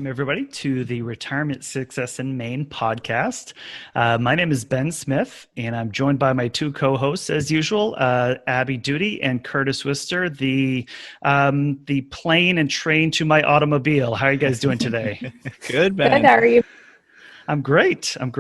everybody, to the Retirement Success in Maine podcast. My name is Ben Smith, and I'm joined by my two co-hosts, as usual, Abby Duty and Curtis Wister, the plane and train to my automobile. How are you guys doing today? Good, Ben. Good, how are you? I'm great. We're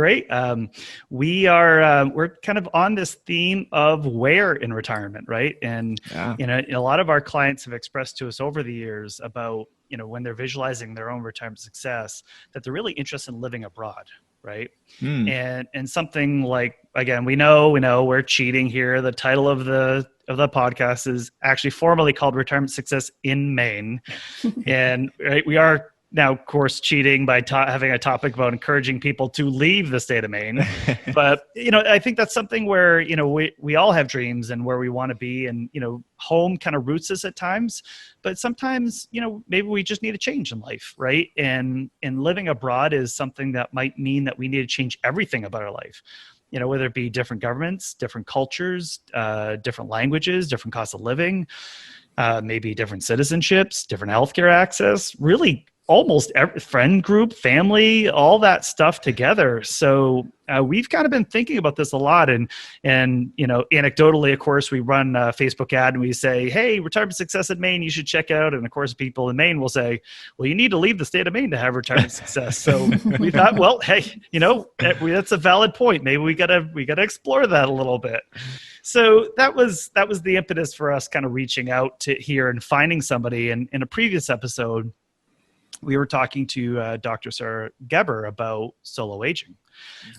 kind of on this theme of where in retirement, right? And a lot of our clients have expressed to us over the years about, when they're visualizing their own retirement success, that they're really interested in living abroad, right? And something like, again, we know we're cheating here. The title of the podcast is actually formally called Retirement Success in Maine. And right, we are now, of course, cheating by having a topic about encouraging people to leave the state of Maine. But, I think that's something where, we all have dreams and where we want to be, and, home kind of roots us at times. But sometimes, maybe we just need a change in life, right? And living abroad is something that might mean that we need to change everything about our life. Whether it be different governments, different cultures, different languages, different cost of living, maybe different citizenships, different healthcare access, really almost every friend group, family, all that stuff together. So we've kind of been thinking about this a lot. And anecdotally, of course, we run a Facebook ad and we say, hey, Retirement Success in Maine, you should check out. And of course, people in Maine will say, well, you need to leave the state of Maine to have retirement success. So we thought, well, hey, that's a valid point. Maybe we gotta explore that a little bit. So that was the impetus for us kind of reaching out to here and finding somebody. And in a previous episode, we were talking to Dr. Sara Geber about solo aging,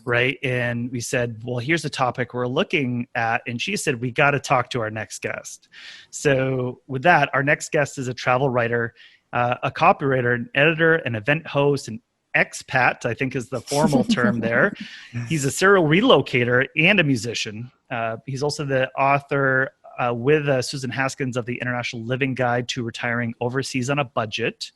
right? And we said, well, here's a topic we're looking at. And she said, we got to talk to our next guest. So with that, our next guest is a travel writer, a copywriter, an editor, an event host, an expat, I think is the formal term there. He's a serial relocator and a musician. He's also the author with Suzan Haskins of the International Living Guide to Retiring Overseas on a Budget.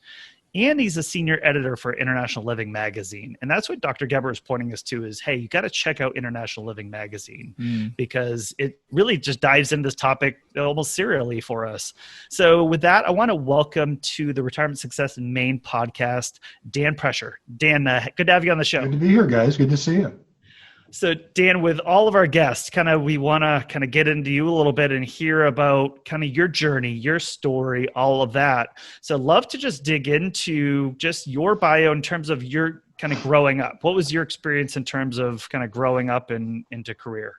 And he's a senior editor for International Living Magazine. And that's what Dr. Geber is pointing us to is, hey, you got to check out International Living Magazine because it really just dives into this topic almost serially for us. So with that, I want to welcome to the Retirement Success in Maine podcast, Dan Prescher. Dan, good to have you on the show. Good to be here, guys. Good to see you. So Dan, with all of our guests, we want to get into you a little bit and hear about kind of your journey, your story, all of that. So I'd love to just dig into just your bio in terms of your kind of growing up. What was your experience in terms of kind of growing up into career?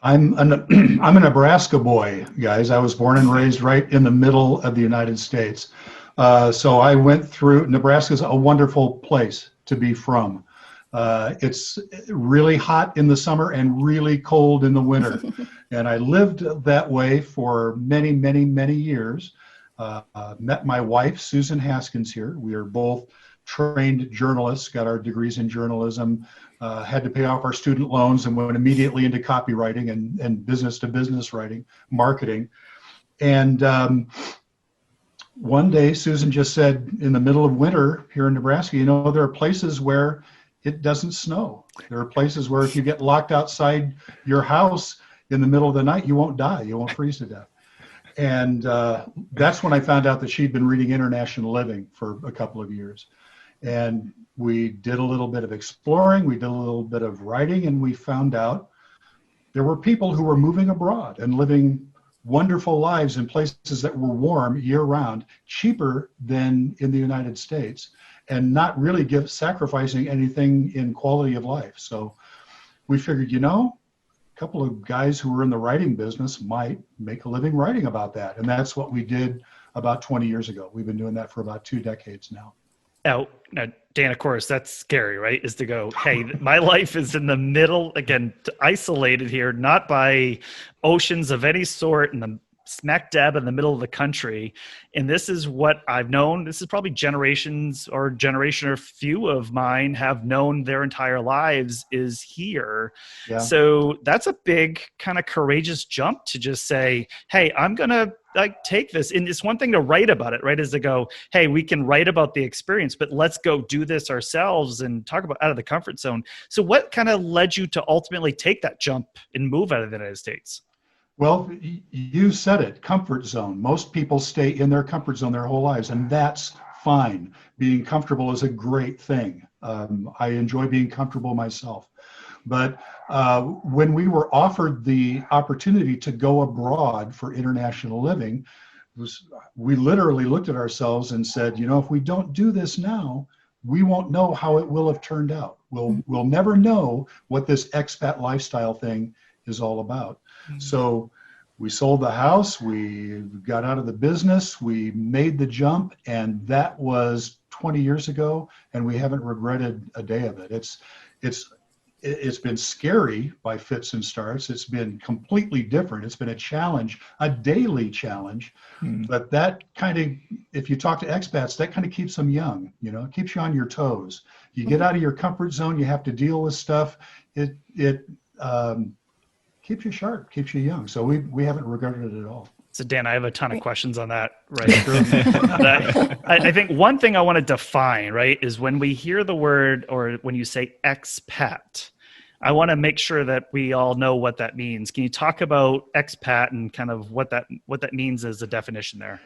I'm a Nebraska boy, guys. I was born and raised right in the middle of the United States. So I went through, Nebraska's a wonderful place to be from. It's really hot in the summer and really cold in the winter. And I lived that way for many, many, many years. Met my wife, Suzan Haskins here. We are both trained journalists, got our degrees in journalism, had to pay off our student loans and went immediately into copywriting and business to business writing, marketing. And one day, Suzan just said in the middle of winter here in Nebraska, there are places where it doesn't snow. There are places where if you get locked outside your house in the middle of the night, you won't die. You won't freeze to death. And that's when I found out that she'd been reading International Living for a couple of years. And we did a little bit of exploring. We did a little bit of writing, and we found out there were people who were moving abroad and living wonderful lives in places that were warm year-round, cheaper than in the United States, and not really sacrificing anything in quality of life. So we figured, a couple of guys who were in the writing business might make a living writing about that. And that's what we did about 20 years ago. We've been doing that for about 2 decades now. Now, Dan, of course, that's scary, right? Is to go, hey, my life is in the middle, again, isolated here, not by oceans of any sort in the smack dab in the middle of the country. And this is what I've known. This is probably generations or generation or few of mine have known their entire lives is here. Yeah. So that's a big kind of courageous jump to just say, hey, I'm going to take this. And it's one thing to write about it, right? Is to go, hey, we can write about the experience, but let's go do this ourselves and talk about out of the comfort zone. So what kind of led you to ultimately take that jump and move out of the United States? Well, you said it, comfort zone. Most people stay in their comfort zone their whole lives, and that's fine. Being comfortable is a great thing. I enjoy being comfortable myself. But when we were offered the opportunity to go abroad for international living, we literally looked at ourselves and said, you know, if we don't do this now, we won't know how it will have turned out. We'll never know what this expat lifestyle thing is all about. So we sold the house, we got out of the business, we made the jump, and that was 20 years ago, and we haven't regretted a day of it. It's been scary by fits and starts. It's been completely different. It's been a challenge, a daily challenge. But that kind of, if you talk to expats, that kind of keeps them young, you know, it keeps you on your toes. You get out of your comfort zone, you have to deal with stuff. It keeps you sharp, keeps you young. So we haven't regretted it at all. So Dan, I have a ton of questions on that, right? I think one thing I want to define, right, is when we hear the word, or when you say expat, I want to make sure that we all know what that means. Can you talk about expat and kind of what that means as a definition there?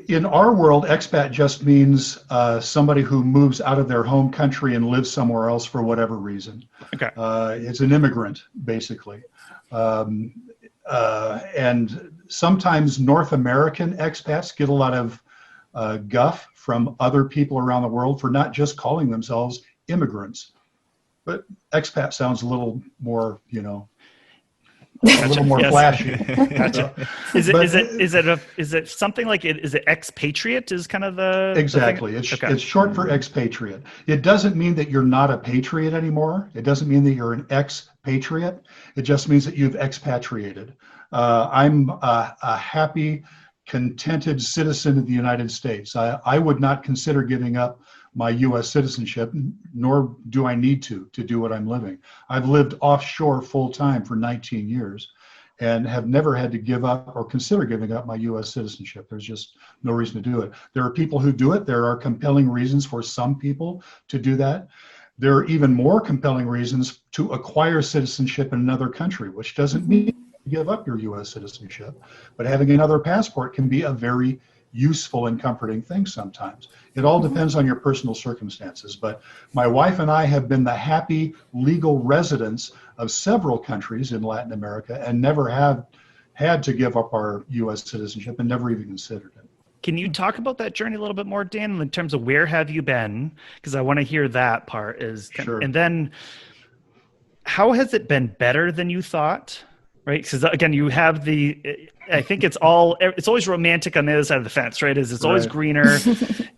In our world, expat just means somebody who moves out of their home country and lives somewhere else for whatever reason. Okay. It's an immigrant, basically. And sometimes North American expats get a lot of guff from other people around the world for not just calling themselves immigrants. But expat sounds a little more, you know, a little more flashy. Gotcha. Is it something like it? Is it expatriate? Is kind of the exactly? The it's short for expatriate. It doesn't mean that you're not a patriot anymore. It doesn't mean that you're an expatriate. It just means that you've expatriated. I'm a happy, contented citizen of the United States. I would not consider giving up my U.S. citizenship, nor do I need to do what I'm living. I've lived offshore full time for 19 years and have never had to give up or consider giving up my U.S. citizenship. There's just no reason to do it. There are people who do it. There are compelling reasons for some people to do that. There are even more compelling reasons to acquire citizenship in another country, which doesn't mean you give up your U.S. citizenship, but having another passport can be a very useful and comforting thing sometimes. It all depends on your personal circumstances, but my wife and I have been the happy legal residents of several countries in Latin America and never have had to give up our U.S. citizenship and never even considered it. Can you talk about that journey a little bit more, Dan, in terms of where have you been? Because I want to hear that part. Sure. And then how has it been better than you thought? Right, because again, you have I think it's always romantic on the other side of the fence, right? It's always greener,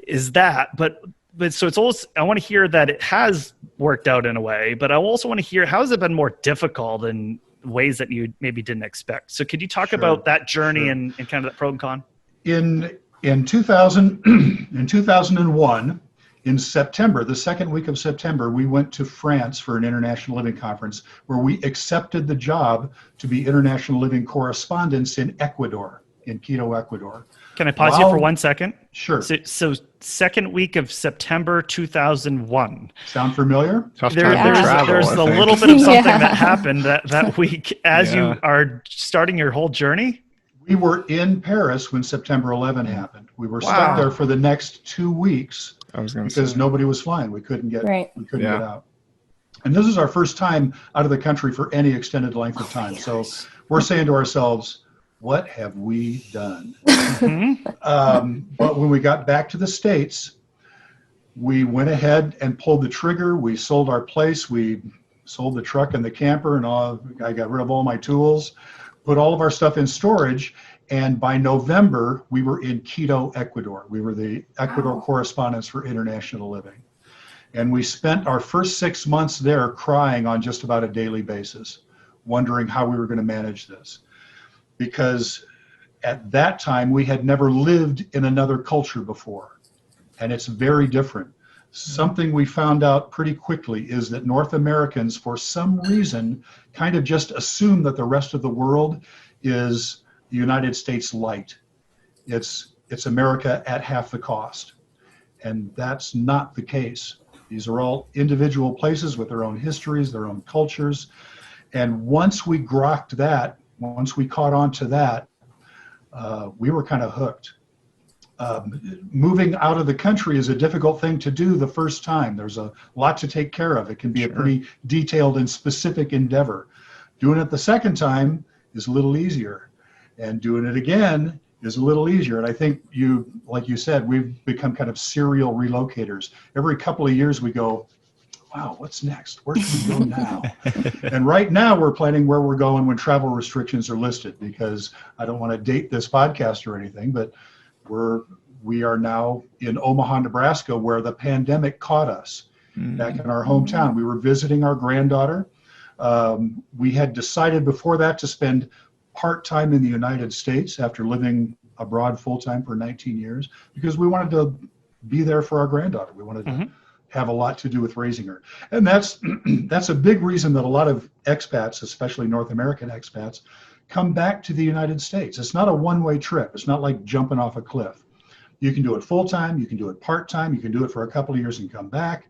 is that, but so it's always, I want to hear that it has worked out in a way, but I also want to hear, how has it been more difficult in ways that you maybe didn't expect? So could you talk about that journey and kind of that pro and con? In 2001, in September, the second week of September, we went to France for an international living conference where we accepted the job to be international living correspondents in Ecuador, in Quito, Ecuador. Can I pause you for 1 second? Sure. So second week of September 2001. Sound familiar? There's a little bit of something that happened that week as you are starting your whole journey? We were in Paris when September 11 happened. We were stuck there for the next 2 weeks. Because nobody was flying. We couldn't get get out. And this is our first time out of the country for any extended length of time. So we're saying to ourselves, what have we done? But when we got back to the States, we went ahead and pulled the trigger. We sold our place. We sold the truck and the camper and all. I got rid of all my tools, put all of our stuff in storage. And by November, we were in Quito, Ecuador. We were the Ecuador correspondents for international living. And we spent our first 6 months there crying on just about a daily basis, wondering how we were going to manage this. Because at that time, we had never lived in another culture before. And it's very different. Something we found out pretty quickly is that North Americans, for some reason, kind of just assume that the rest of the world is the United States light. It's America at half the cost. And that's not the case. These are all individual places with their own histories, their own cultures. And once we grokked that, once we caught on to that, we were kind of hooked. moving out of the country is a difficult thing to do the first time. There's a lot to take care of. It can be a pretty detailed and specific endeavor. Doing it the second time is a little easier, and doing it again is a little easier. And I think like you said, we've become kind of serial relocators. Every couple of years we go, wow, what's next? Where can we go now? And right now we're planning where we're going when travel restrictions are listed, because I don't want to date this podcast or anything, but we are now in Omaha, Nebraska, where the pandemic caught us. Back in our hometown. We were visiting our granddaughter. We had decided before that to spend part-time in the United States after living abroad full-time for 19 years, because we wanted to be there for our granddaughter. We wanted to have a lot to do with raising her. And that's a big reason that a lot of expats, especially North American expats, come back to the United States. It's not a one-way trip. It's not like jumping off a cliff. You can do it full-time, you can do it part-time, you can do it for a couple of years and come back.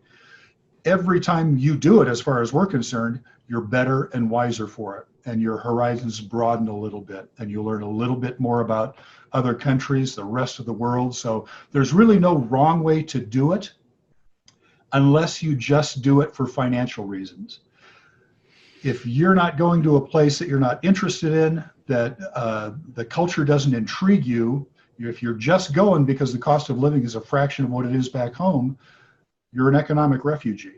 Every time you do it, as far as we're concerned, you're better and wiser for it, and your horizons broaden a little bit, and you learn a little bit more about other countries, the rest of the world. So there's really no wrong way to do it unless you just do it for financial reasons. If you're not going to a place that you're not interested in, that the culture doesn't intrigue you, if you're just going because the cost of living is a fraction of what it is back home, you're an economic refugee.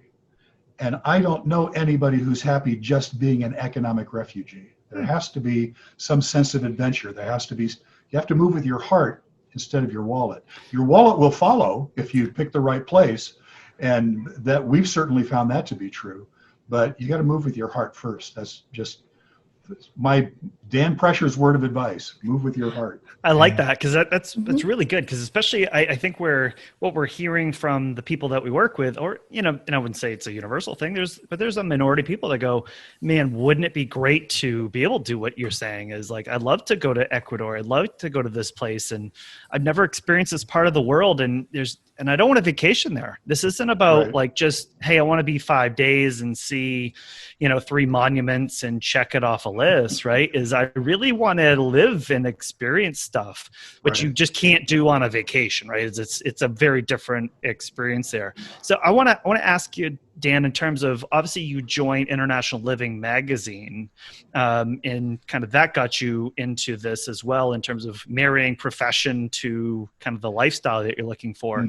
And I don't know anybody who's happy just being an economic refugee. There has to be some sense of adventure. You have to move with your heart instead of your wallet. Your wallet will follow if you pick the right place, and that we've certainly found that to be true. But you got to move with your heart first. That's my Dan Prescher's word of advice. Move with your heart. I like that, because that's really good, because especially I think what we're hearing from the people that we work with, or and I wouldn't say it's a universal thing, but there's a minority of people that go, man, wouldn't it be great to be able to do what you're saying, is like, I'd love to go to Ecuador, I'd love to go to this place, and I've never experienced this part of the world, and I don't want a vacation there. This isn't about like just, hey, I want to be 5 days and see 3 monuments and check it off a list, right? Is I really want to live and experience stuff, which you just can't do on a vacation, right? It's a very different experience there. So I want to ask you, Dan, in terms of, obviously you joined International Living magazine, and kind of that got you into this as well, in terms of marrying profession to kind of the lifestyle that you're looking for.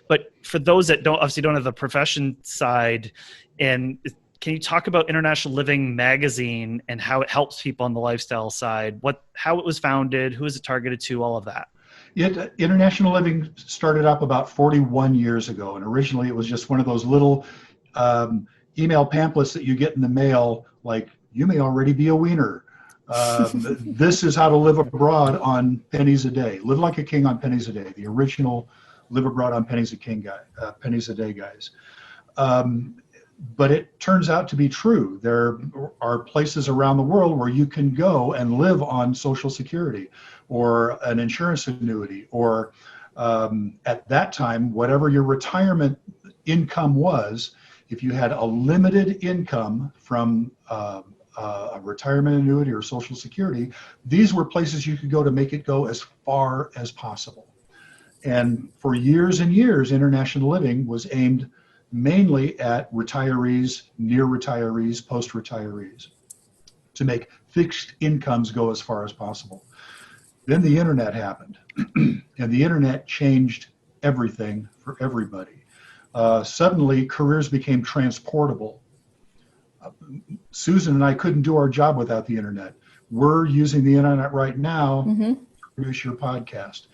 But for those that don't have the profession side, and can you talk about International Living magazine and how it helps people on the lifestyle side, how it was founded, who is it targeted to, all of that? International Living started up about 41 years ago, and originally it was just one of those little email pamphlets that you get in the mail, like, you may already be a wiener. This is how to live abroad on pennies a day. Live like a king on pennies a day. The original live abroad on pennies a day guys. But it turns out to be true. There are places around the world where you can go and live on Social Security or an insurance annuity, or at that time, whatever your retirement income was. If you had a limited income from a retirement annuity or Social Security, these were places you could go to make it go as far as possible. And for years and years, International Living was aimed mainly at retirees, near retirees, post-retirees, to make fixed incomes go as far as possible. Then the internet happened, and the internet changed everything for everybody. Suddenly, careers became transportable. Suzan and I couldn't do our job without the internet. We're using the internet right now to produce your podcast.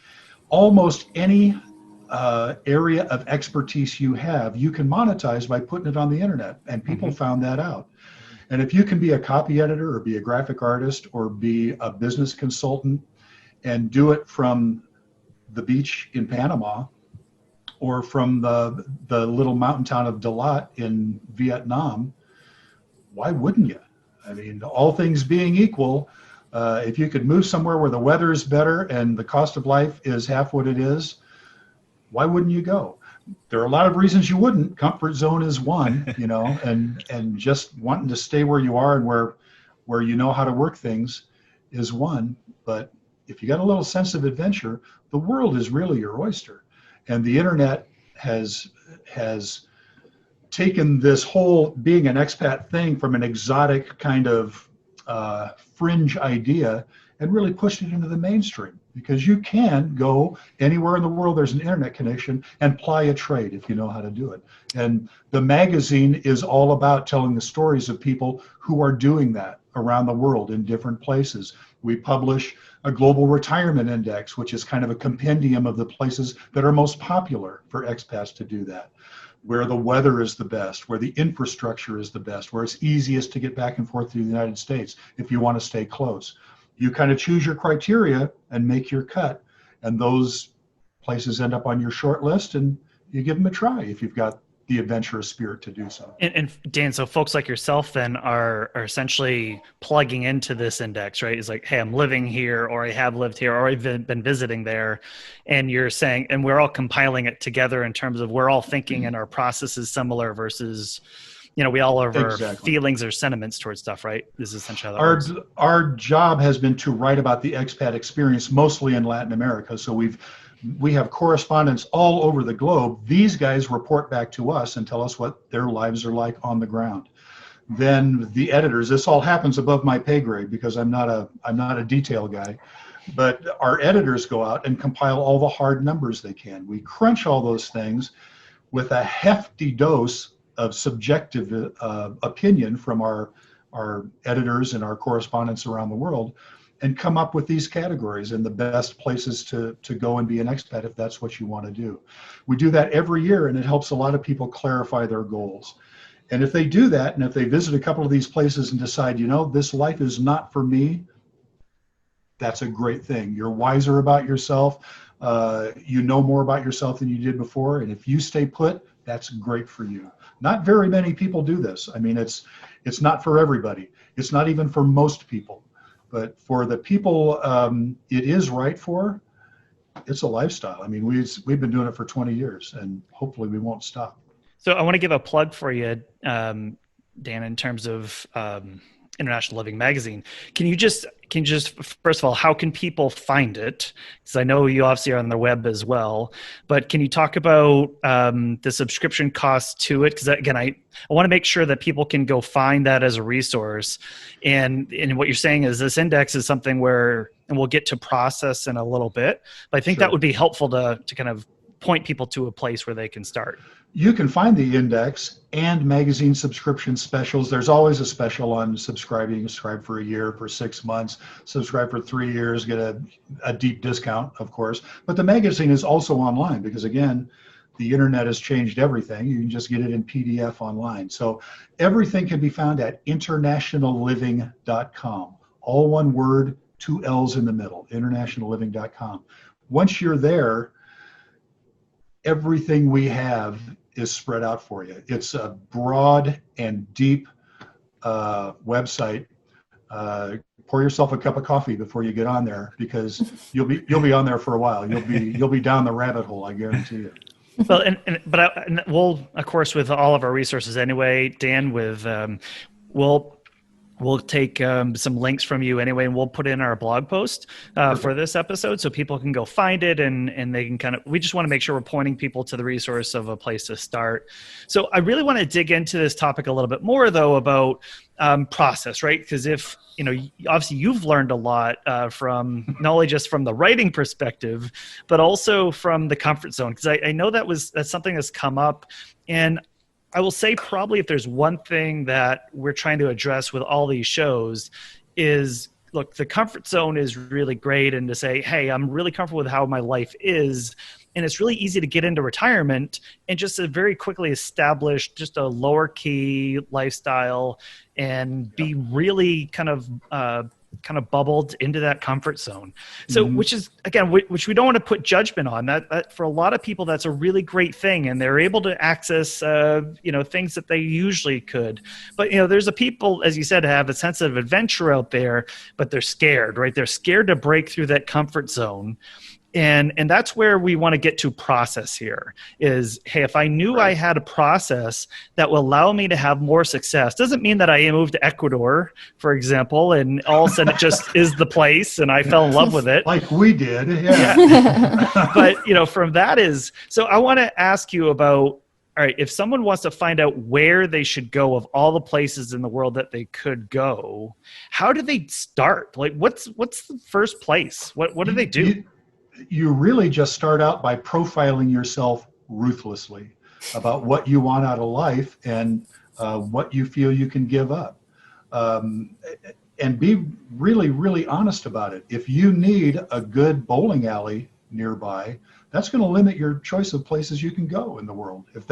Almost any area of expertise you have, you can monetize by putting it on the internet, and people found that out. And if you can be a copy editor or be a graphic artist or be a business consultant and do it from the beach in Panama or from the little mountain town of Dalat in Vietnam, why wouldn't you? I mean, all things being equal, if you could move somewhere where the weather is better and the cost of life is half what it is, why wouldn't you go? There are a lot of reasons you wouldn't. Comfort zone is one, and just wanting to stay where you are and where you know how to work things is one. But if you got a little sense of adventure, the world is really your oyster. And the internet has taken this whole being an expat thing from an exotic kind of fringe idea and really pushed it into the mainstream, because you can go anywhere in the world there's an internet connection and ply a trade if you know how to do it. And the magazine is all about telling the stories of people who are doing that around the world in different places. We publish a global retirement index, which is kind of a compendium of the places that are most popular for expats to do that, where the weather is the best, where the infrastructure is the best, where it's easiest to get back and forth to the United States if you want to stay close. You kind of choose your criteria and make your cut, and those places end up on your short list, and you give them a try if you've got the adventurous spirit to do so. And Dan, so folks like yourself then are essentially plugging into this index, right? It's like, hey, I'm living here, or I have lived here, or I've been visiting there. And you're saying, and we're all compiling it together in terms of we're all thinking and our process is similar versus, we all have our feelings or sentiments towards stuff, right? This is essentially how that works. Our job has been to write about the expat experience, mostly in Latin America. So we have correspondents all over the globe. These guys report back to us and tell us what their lives are like on the ground. Then the editors, this all happens above my pay grade because I'm not a detail guy, but our editors go out and compile all the hard numbers they can. We crunch all those things with a hefty dose of subjective opinion from our editors and our correspondents around the world, and come up with these categories and the best places to go and be an expat if that's what you want to do. We do that every year, and it helps a lot of people clarify their goals. And if they do that, and if they visit a couple of these places and decide, this life is not for me, that's a great thing. You're wiser about yourself. You know more about yourself than you did before. And if you stay put, that's great for you. Not very many people do this. I mean, it's not for everybody. It's not even for most people. But for the people it is right for, it's a lifestyle. I mean, we've been doing it for 20 years, and hopefully we won't stop. So I want to give a plug for you, Dan, in terms of International Living Magazine. Can you just first of all, how can people find it? Because I know you obviously are on the web as well, but can you talk about the subscription cost to it? Because again, I want to make sure that people can go find that as a resource. And what you're saying is this index is something where, and we'll get to process in a little bit, but I think that would be helpful to kind of point people to a place where they can start. You can find the index and magazine subscription specials. There's always a special on subscribing. Subscribe for a year, for 6 months, subscribe for 3 years, get a deep discount, of course. But the magazine is also online because, again, the internet has changed everything. You can just get it in PDF online. So everything can be found at internationalliving.com. All one word, 2 L's in the middle, internationalliving.com. Once you're there, everything we have is spread out for you. It's a broad and deep website. Pour yourself a cup of coffee before you get on there, because you'll be on there for a while. You'll be down the rabbit hole, I guarantee you. Well, and we'll, of course, with all of our resources anyway, Dan, we'll take some links from you anyway, and we'll put in our blog post for this episode so people can go find it, and they can we just want to make sure we're pointing people to the resource of a place to start. So I really want to dig into this topic a little bit more, though, about process, right? Because obviously you've learned a lot from not only just from the writing perspective, but also from the comfort zone. Because I know that's something that's come up, and I will say probably if there's one thing that we're trying to address with all these shows is, look, the comfort zone is really great, and to say, hey, I'm really comfortable with how my life is. And it's really easy to get into retirement and just to very quickly establish just a lower key lifestyle and be really kind of bubbled into that comfort zone. So, which is, again, which we don't want to put judgment on. That for a lot of people, that's a really great thing, and they're able to access, things that they usually could. But there's a people, as you said, have a sense of adventure out there, but they're scared, right? They're scared to break through that comfort zone. And that's where we want to get to process here is, hey, if I knew I had a process that will allow me to have more success, doesn't mean that I moved to Ecuador, for example, and all of a sudden it just is the place and I fell in love with it. Like we did, yeah. But, from that is, so I want to ask you about, all right, if someone wants to find out where they should go of all the places in the world that they could go, how do they start? Like, what's the first place? What do they do? You really just start out by profiling yourself ruthlessly about what you want out of life and what you feel you can give up. And be really, really honest about it. If you need a good bowling alley nearby, that's going to limit your choice of places you can go in the world. If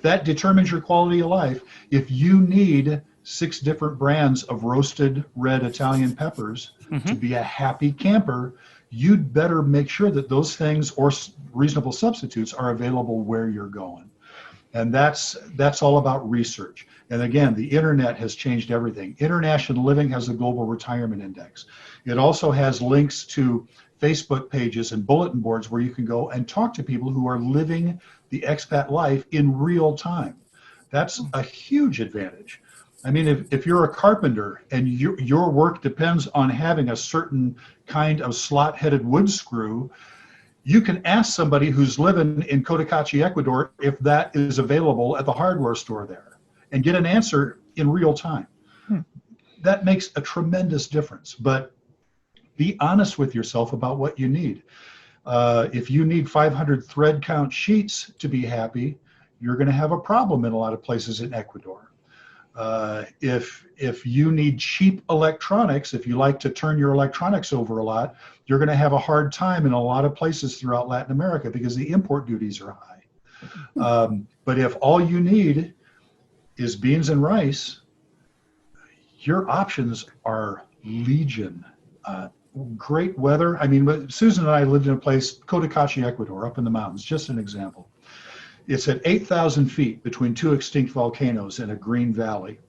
that determines your quality of life, if you need 6 different brands of roasted red Italian peppers to be a happy camper, you'd better make sure that those things or reasonable substitutes are available where you're going. And that's all about research. And again, the internet has changed everything. International Living has a global retirement index. It also has links to Facebook pages and bulletin boards where you can go and talk to people who are living the expat life in real time. That's a huge advantage. I mean, if you're a carpenter and your work depends on having a certain kind of slot-headed wood screw, you can ask somebody who's living in Cotacachi, Ecuador, if that is available at the hardware store there and get an answer in real time. That makes a tremendous difference. But be honest with yourself about what you need. If you need 500 thread count sheets to be happy, you're going to have a problem in a lot of places in Ecuador. If you need cheap electronics, if you like to turn your electronics over a lot, you're going to have a hard time in a lot of places throughout Latin America because the import duties are high. But if all you need is beans and rice, your options are legion. Great weather. I mean, Suzan and I lived in a place, Cotacachi, Ecuador, up in the mountains, just an example. It's at 8,000 feet between 2 extinct volcanoes in a green valley.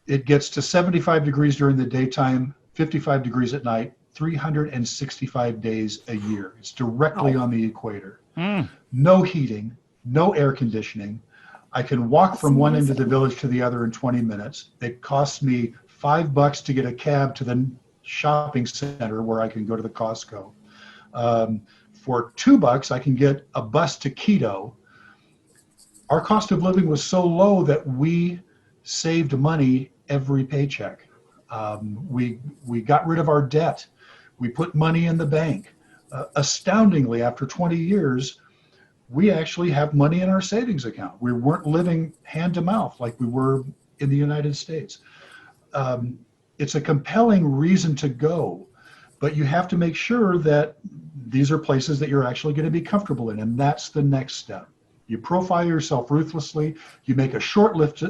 It gets to 75 degrees during the daytime, 55 degrees at night, 365 days a year. It's directly on the equator. No heating, no air conditioning. I can walk from one end of the village to the other in 20 minutes. It costs me $5 to get a cab to the shopping center where I can go to the Costco. For $2, I can get a bus to Quito. Our cost of living was so low that we saved money every paycheck. We got rid of our debt. We put money in the bank. Astoundingly, after 20 years, we actually have money in our savings account. We weren't living hand to mouth like we were in the United States. It's a compelling reason to go, but you have to make sure that these are places that you're actually going to be comfortable in, and that's the next step. You profile yourself ruthlessly. You make a short list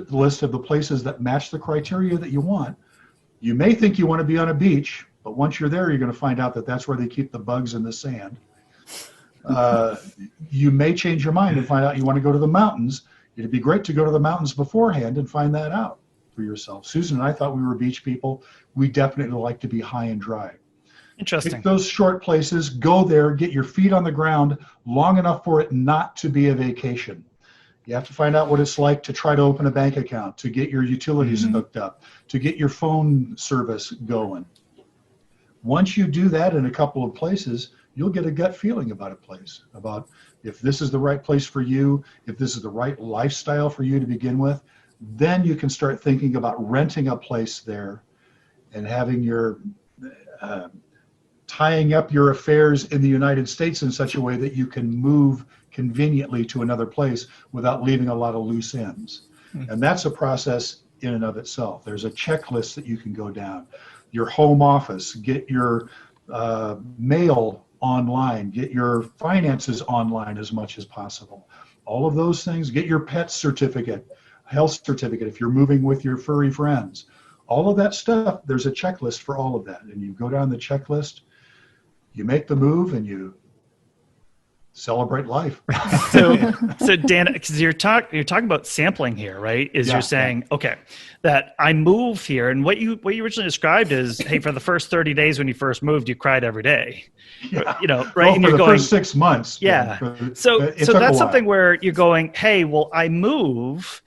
of the places that match the criteria that you want. You may think you want to be on a beach, but once you're there, you're going to find out that that's where they keep the bugs in the sand. You may change your mind and find out you want to go to the mountains. It'd be great to go to the mountains beforehand and find that out for yourself. Suzan and I thought we were beach people. We definitely like to be high and dry. Interesting. Pick those short places, go there, get your feet on the ground long enough for it not to be a vacation. You have to find out what it's like to try to open a bank account, to get your utilities hooked up, to get your phone service going. Once you do that in a couple of places, you'll get a gut feeling about a place, about if this is the right place for you, if this is the right lifestyle for you to begin with. Then you can start thinking about renting a place there and having your tying up your affairs in the United States in such a way that you can move conveniently to another place without leaving a lot of loose ends. And that's a process in and of itself. There's a checklist that you can go down. Your home office, get your mail online, get your finances online as much as possible. All of those things, get your pet certificate, health certificate if you're moving with your furry friends. All of that stuff, there's a checklist for all of that. And you go down the checklist, you make the move, and you celebrate life. So Dan, because you're talking about sampling here, right? You're saying, okay, that I move here, and what you originally described is, hey, for the first 30 days when you first moved, you cried every day. Yeah. You know, right? Well, and for you're the going, first 6 months. Yeah. So that's something where you're going, hey, well, I move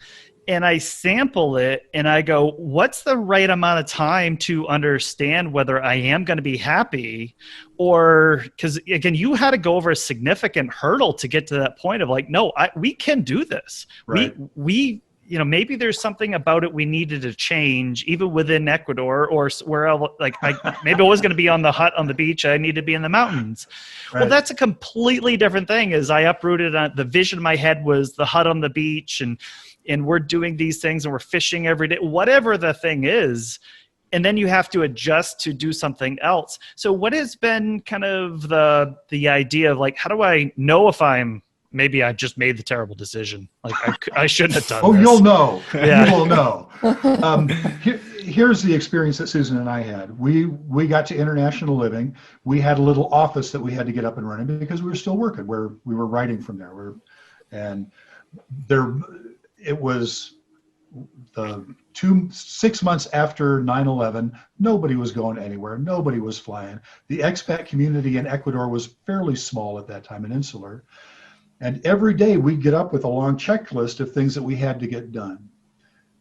and I sample it and I go, what's the right amount of time to understand whether I am going to be happy? Or because again, you had to go over a significant hurdle to get to that point of like, no, we can do this. Right. We you know, maybe there's something about it we needed to change, even within Ecuador or where else. Like, maybe I was going to be on the hut on the beach. I need to be in the mountains. Right. Well, that's a completely different thing. As I uprooted, the vision in my head was the hut on the beach, and we're doing these things, and we're fishing every day, whatever the thing is. And then you have to adjust to do something else. So, what has been kind of the idea of like, how do I know if maybe I just made the terrible decision? Like I shouldn't have done this. You'll know. Yeah. You will know. Here's the experience that Susan and I had. We got to international living. We had a little office that we had to get up and running because we were still working. We were writing from there. It was the 6 months after 9/11. Nobody was going anywhere. Nobody was flying. The expat community in Ecuador was fairly small at that time and insular. And every day we'd get up with a long checklist of things that we had to get done.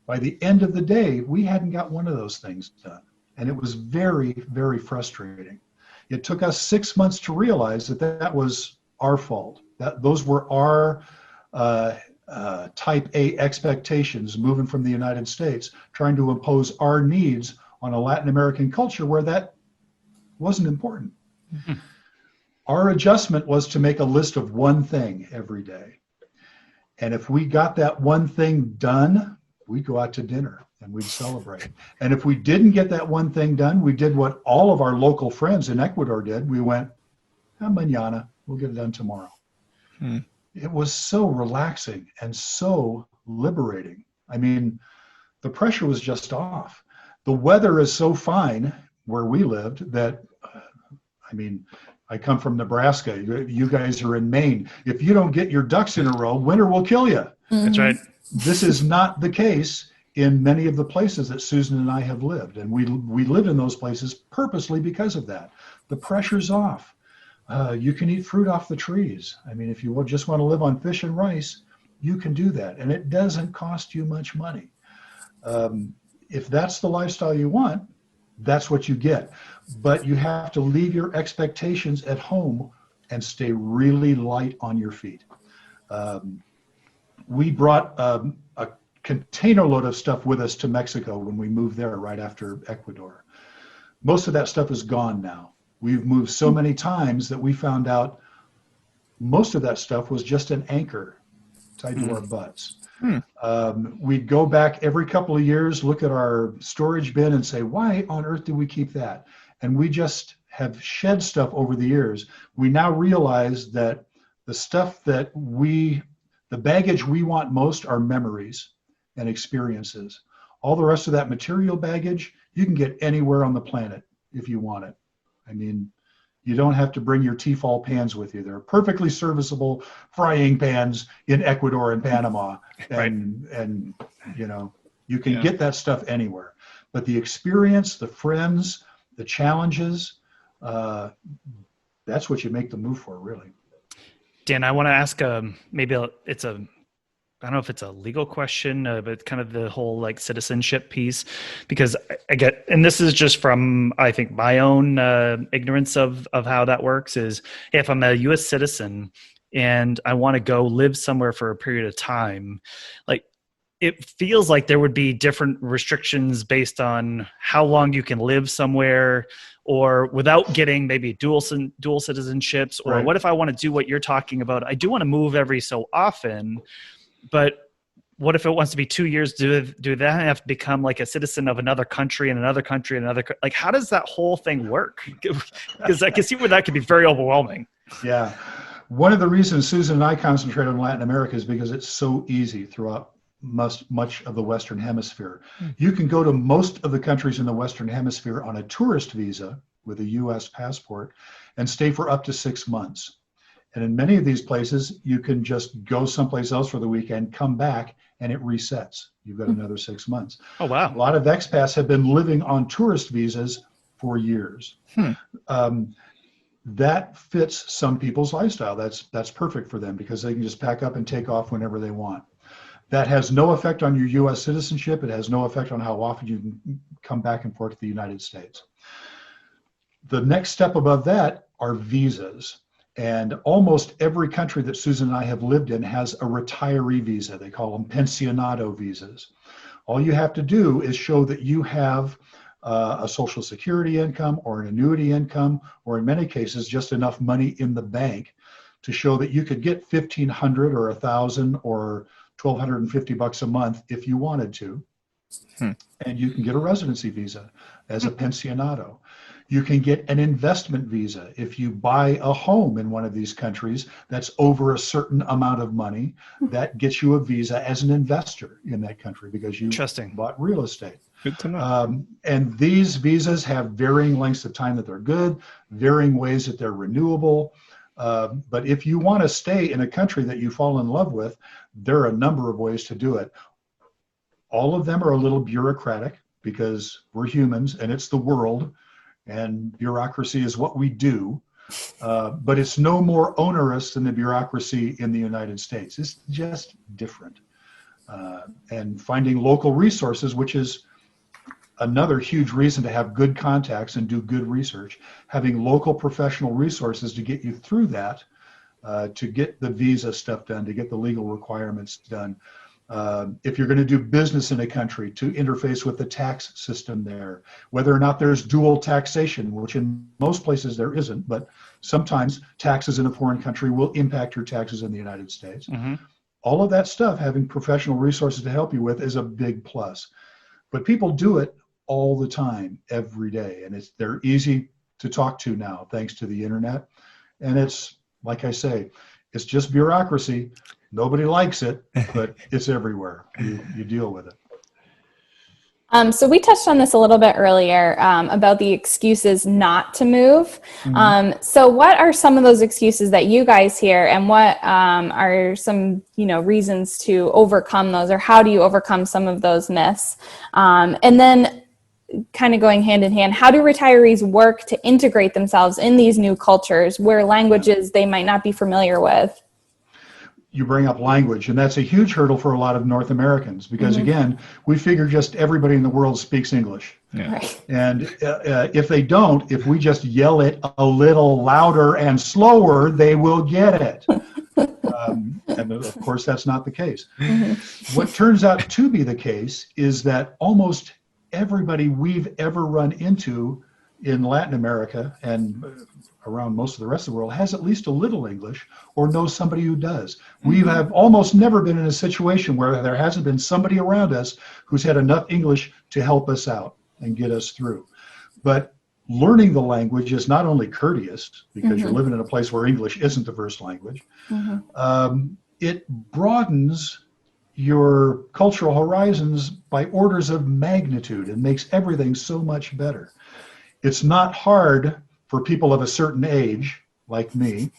By the end of the day, we hadn't got one of those things done. And it was very, very frustrating. It took us 6 months to realize that was our fault. That those were our type A expectations moving from the United States, trying to impose our needs on a Latin American culture where that wasn't important. Mm-hmm. Our adjustment was to make a list of one thing every day. And if we got that one thing done, we'd go out to dinner and we'd celebrate. And if we didn't get that one thing done, we did what all of our local friends in Ecuador did. We went, mañana, we'll get it done tomorrow. Hmm. It was so relaxing and so liberating. I mean, the pressure was just off. The weather is so fine where we lived that, I come from Nebraska. You guys are in Maine. If you don't get your ducks in a row, winter will kill you. Mm-hmm. That's right. This is not the case in many of the places that Susan and I have lived. And we lived in those places purposely because of that. The pressure's off. You can eat fruit off the trees. I mean, if you just want to live on fish and rice, you can do that. And it doesn't cost you much money. If that's the lifestyle you want, that's what you get. But you have to leave your expectations at home and stay really light on your feet. We brought a container load of stuff with us to Mexico when we moved there right after Ecuador. Most of that stuff is gone now. We've moved so many times that we found out most of that stuff was just an anchor tied to our butts. We'd go back every couple of years, look at our storage bin and say, why on earth did we keep that? And we just have shed stuff over the years. We now realize that the stuff the baggage we want most are memories and experiences. All the rest of that material baggage, you can get anywhere on the planet if you want it. I mean, you don't have to bring your Tefal pans with you. They're perfectly serviceable frying pans in Ecuador and Panama. And you can get that stuff anywhere. But the experience, the friends, the challenges, that's what you make the move for, really. Dan, I want to ask, I don't know if it's a legal question, but kind of the whole like citizenship piece, because I get, and this is just from, I think, my own ignorance of how that works is, hey, if I'm a US citizen and I want to go live somewhere for a period of time, like it feels like there would be different restrictions based on how long you can live somewhere, or without getting maybe dual citizenships, or right. What if I want to do what you're talking about? I do want to move every so often, but what if it wants to be 2 years? Do that have to become like a citizen of another country and another country and another? Like, how does that whole thing work? Because I can see where that could be very overwhelming. Yeah. One of the reasons Susan and I concentrate on Latin America is because it's so easy throughout much of the Western Hemisphere. You can go to most of the countries in the Western Hemisphere on a tourist visa with a U.S. passport and stay for up to 6 months. And in many of these places, you can just go someplace else for the weekend, come back, and it resets. You've got another 6 months. Oh, wow. A lot of expats have been living on tourist visas for years. That fits some people's lifestyle. That's perfect for them because they can just pack up and take off whenever they want. That has no effect on your U.S. citizenship. It has no effect on how often you can come back and forth to the United States. The next step above that are visas. And almost every country that Susan and I have lived in has a retiree visa. They call them pensionado visas. All you have to do is show that you have a Social Security income or an annuity income, or in many cases, just enough money in the bank to show that you could get $1,500 or $1,000 or $1,250 a month if you wanted to. And you can get a residency visa as a pensionado. You can get an investment visa if you buy a home in one of these countries that's over a certain amount of money. That gets you a visa as an investor in that country because you bought real estate. Good to know. And these visas have varying lengths of time that they're good, varying ways that they're renewable. But if you want to stay in a country that you fall in love with, there are a number of ways to do it. All of them are a little bureaucratic because we're humans and it's the world. And bureaucracy is what we do, but it's no more onerous than the bureaucracy in the United States. It's just different. And finding local resources, which is another huge reason to have good contacts and do good research, having local professional resources to get you through that, to get the visa stuff done, to get the legal requirements done. If you're going to do business in a country, to interface with the tax system there, whether or not there's dual taxation, which in most places there isn't, but sometimes taxes in a foreign country will impact your taxes in the United States. All of that stuff, having professional resources to help you with is a big plus. But people do it all the time, every day, and they're easy to talk to now, thanks to the internet. And it's, like I say, it's just bureaucracy. Nobody likes it, but it's everywhere. You deal with it. So we touched on this a little bit earlier about the excuses not to move. So what are some of those excuses that you guys hear, and what are some reasons to overcome those, or how do you overcome some of those myths? And then kind of going hand in hand, how do retirees work to integrate themselves in these new cultures where languages they might not be familiar with? You bring up language, and that's a huge hurdle for a lot of North Americans because, again, we figure just everybody in the world speaks English. Right. And if they don't, if we just yell it a little louder and slower, they will get it. And of course, that's not the case. What turns out to be the case is that almost everybody we've ever run into in Latin America and around most of the rest of the world has at least a little English or knows somebody who does. We have almost never been in a situation where there hasn't been somebody around us who's had enough English to help us out and get us through. But learning the language is not only courteous because you're living in a place where English isn't the first language, it broadens your cultural horizons by orders of magnitude and makes everything so much better. It's not hard for people of a certain age, like me,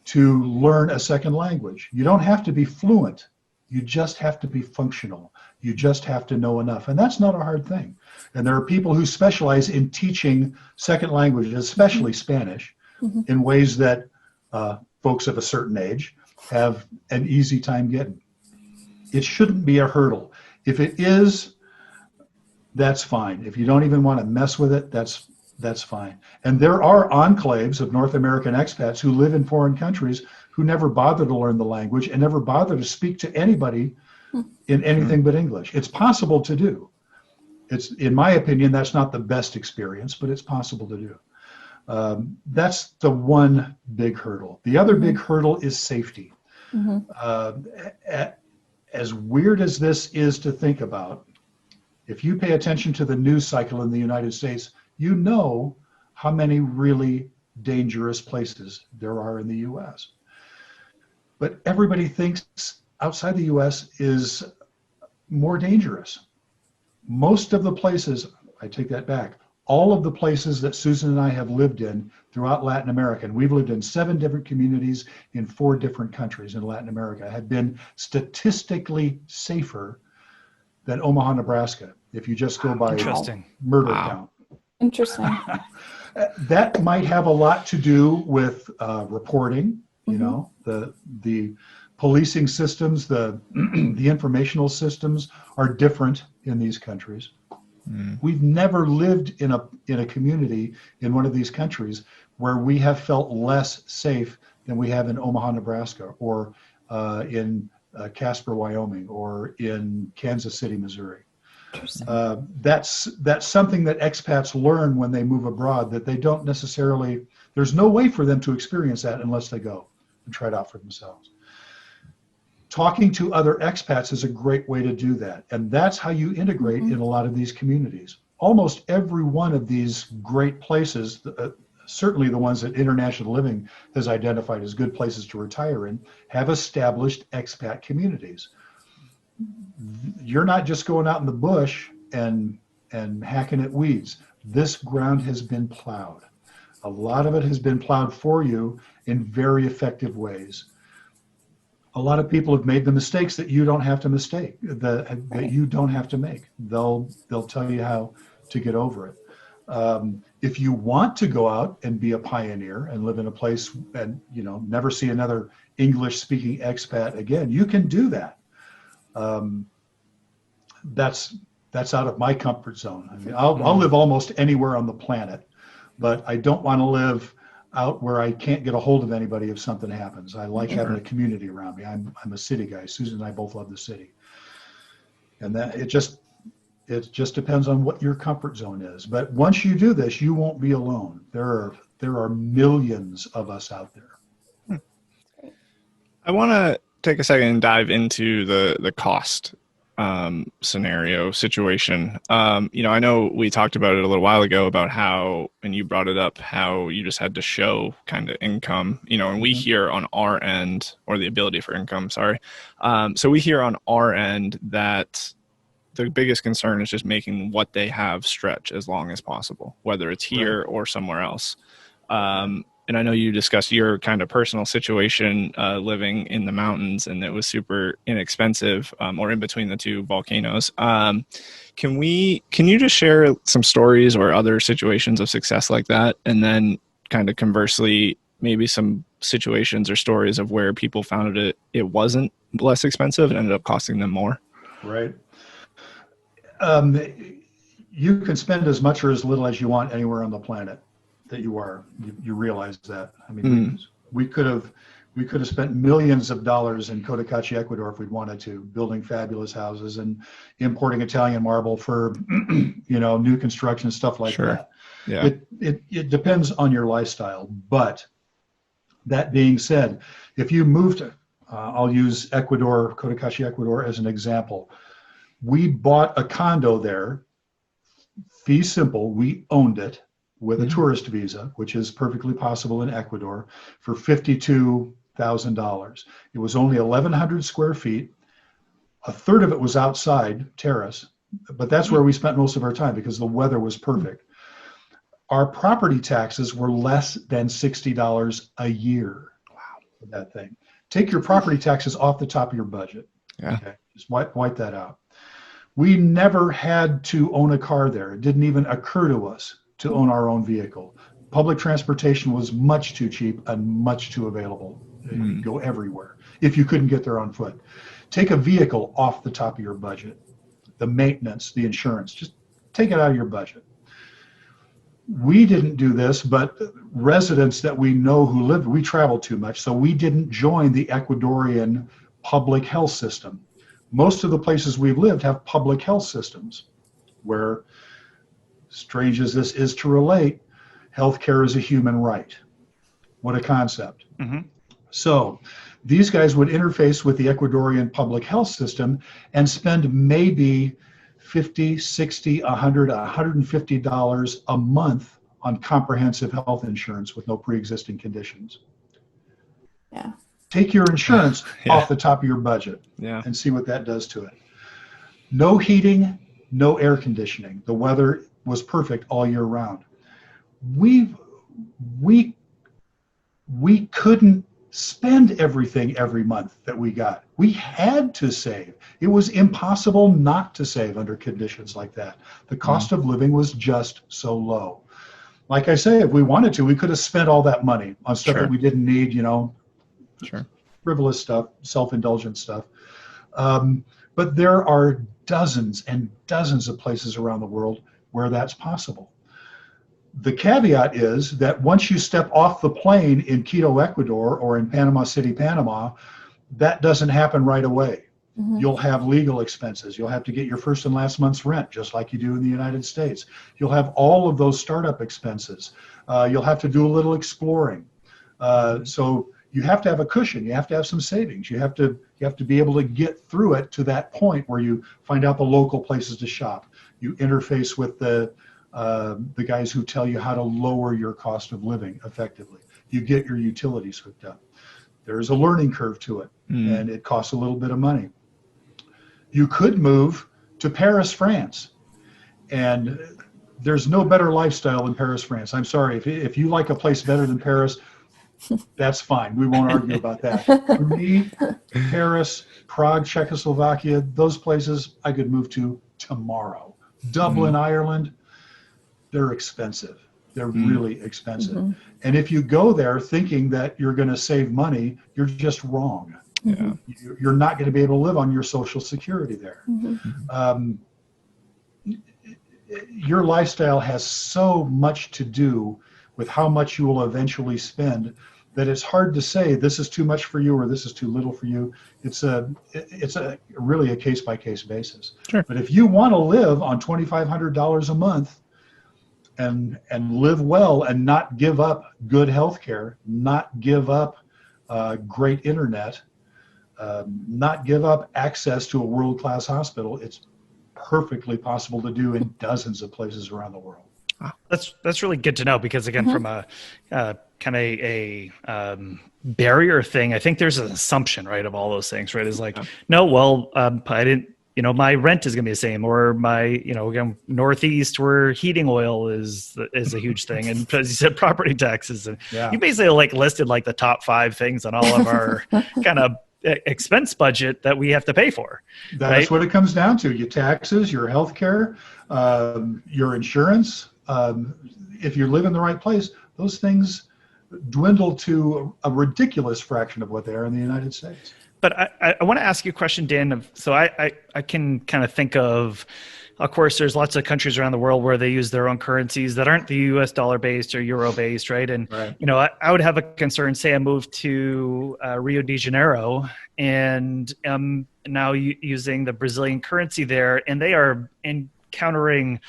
to learn a second language. You don't have to be fluent. You just have to be functional. You just have to know enough. And that's not a hard thing. And there are people who specialize in teaching second languages, especially Spanish, in ways that folks of a certain age have an easy time getting. It shouldn't be a hurdle. If it is, that's fine. If you don't even want to mess with it, that's fine. And there are enclaves of North American expats who live in foreign countries who never bother to learn the language and never bother to speak to anybody in anything but English. It's possible to do. It's, in my opinion, that's not the best experience, but it's possible to do. That's the one big hurdle. The other big hurdle is safety. As weird as this is to think about, if you pay attention to the news cycle in the United States, you know how many really dangerous places there are in the U.S. But everybody thinks outside the U.S. is more dangerous. Most of the places, I take that back, all of the places that Susan and I have lived in throughout Latin America, and we've lived in 7 different communities in 4 different countries in Latin America, have been statistically safer than Omaha, Nebraska, if you just go by murder count. Interesting. That might have a lot to do with reporting, you know, the policing systems, the informational systems are different in these countries. We've never lived in a community in one of these countries where we have felt less safe than we have in Omaha, Nebraska, or in Casper, Wyoming, or in Kansas City, Missouri. That's something that expats learn when they move abroad, that they don't necessarily, there's no way for them to experience that unless they go and try it out for themselves. Talking to other expats is a great way to do that. And that's how you integrate in a lot of these communities. Almost every one of these great places, certainly the ones that International Living has identified as good places to retire in, have established expat communities. You're not just going out in the bush and hacking at weeds. This ground has been plowed. A lot of it has been plowed for you in very effective ways. A lot of people have made the mistakes that you don't have to that you don't have to make. They'll tell you how to get over it. If you want to go out and be a pioneer and live in a place and, you know, never see another English speaking expat again, you can do that. That's out of my comfort zone. I mean, I'll live almost anywhere on the planet, but I don't want to live out where I can't get a hold of anybody if something happens. I like having a community around me. I'm a city guy. Susan and I both love the city. And that it just depends on what your comfort zone is. But once you do this, you won't be alone. There are millions of us out there. I want to take a second and dive into the cost scenario situation. You know, I know we talked about it a little while ago about how, and you brought it up, how you just had to show kind of income, you know, and we hear on our end, or the ability for income, sorry. So we hear on our end that the biggest concern is just making what they have stretch as long as possible, whether it's here or somewhere else. And I know you discussed your kind of personal situation living in the mountains, and it was super inexpensive, or in between the 2 volcanoes. Can you just share some stories or other situations of success like that? And then kind of conversely, maybe some situations or stories of where people found it wasn't less expensive and ended up costing them more. Right. You can spend as much or as little as you want anywhere on the planet that you are. You realize that. I mean, we could have spent millions of dollars in Cotacachi, Ecuador, if we'd wanted to, building fabulous houses and importing Italian marble for, you know, new construction, stuff like that. Yeah. It depends on your lifestyle. But that being said, if you moved, I'll use Ecuador, Cotacachi, Ecuador as an example. We bought a condo there, fee simple. We owned it with a tourist visa, which is perfectly possible in Ecuador, for $52,000. It was only 1,100 square feet. A third of it was outside, terrace, but that's where we spent most of our time because the weather was perfect. Our property taxes were less than $60 a year. Wow, for that thing. Take your property taxes off the top of your budget. Yeah. Okay, just wipe that out. We never had to own a car there. It didn't even occur to us to own our own vehicle. Public transportation was much too cheap and much too available. You could go everywhere if you couldn't get there on foot. Take a vehicle off the top of your budget. The maintenance, the insurance, just take it out of your budget. We didn't do this, but residents that we know who lived, we traveled too much, so we didn't join the Ecuadorian public health system. Most of the places we've lived have public health systems where, strange as this is to relate, healthcare is a human right. What a concept. So these guys would interface with the Ecuadorian public health system and spend maybe $50, $60, $100, $150 a month on comprehensive health insurance with no pre-existing conditions. Yeah. Take your insurance off the top of your budget and see what that does to it. No heating, no air conditioning. The weather was perfect all year round. We couldn't spend everything every month that we got. We had to save. It was impossible not to save under conditions like that. The cost of living was just so low. Like I say, if we wanted to, we could have spent all that money on stuff that we didn't need, frivolous stuff, self-indulgent stuff. But there are dozens and dozens of places around the world where that's possible. The caveat is that once you step off the plane in Quito, Ecuador, or in Panama City, Panama, that doesn't happen right away. You'll have legal expenses. You'll have to get your first and last month's rent, just like you do in the United States. You'll have all of those startup expenses. You'll have to do a little exploring. So you have to have a cushion. You have to have some savings. You have to be able to get through it to that point where you find out the local places to shop. You interface with the guys who tell you how to lower your cost of living effectively. You get your utilities hooked up. There's a learning curve to it, and it costs a little bit of money. You could move to Paris, France, and there's no better lifestyle than Paris, France. I'm sorry, if you like a place better than Paris, that's fine. We won't argue about that. For me, Paris, Prague, Czechoslovakia, those places I could move to tomorrow. Dublin, Ireland, they're expensive. They're really expensive. And if you go there thinking that you're going to save money, you're just wrong. You're not going to be able to live on your Social Security there. Your lifestyle has so much to do with how much you will eventually spend that it's hard to say this is too much for you or this is too little for you. It's really a case-by-case basis. But if you want to live on $2,500 a month and live well and not give up good health care, not give up great internet, not give up access to a world-class hospital, it's perfectly possible to do in dozens of places around the world. That's really good to know, because again, from a kind of a barrier thing, I think there's an assumption, right, of all those things, right? Is like, no, well, I didn't, my rent is going to be the same, or my, again, Northeast where heating oil is a huge thing. And as you said, property taxes, and you basically listed the top 5 things on all of our kind of expense budget that we have to pay for. That's what it comes down to: your taxes, your health care, your insurance. If you live in the right place, those things dwindle to a ridiculous fraction of what they are in the United States. But I want to ask you a question, Dan. So I can kind of think of course, there's lots of countries around the world where they use their own currencies that aren't the US dollar based or euro based, right? And, I would have a concern, say I moved to Rio de Janeiro and am now using the Brazilian currency there, and they are encountering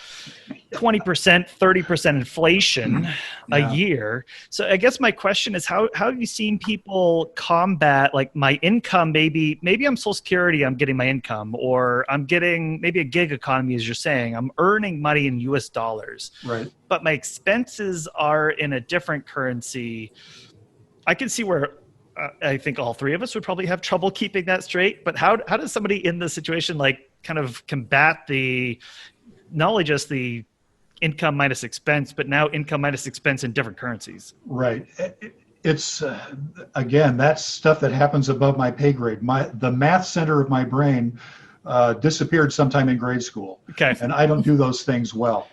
20%, 30% inflation a year. So I guess my question is, how have you seen people combat, my income, maybe I'm Social Security, I'm getting my income, or I'm getting maybe a gig economy, as you're saying, I'm earning money in US dollars, right? But my expenses are in a different currency. I can see where I think all 3 of us would probably have trouble keeping that straight. But how does somebody in this situation kind of combat not only just the income minus expense, but now income minus expense in different currencies? Right. It's again, that's stuff that happens above my pay grade. The math center of my brain disappeared sometime in grade school. Okay. And I don't do those things well.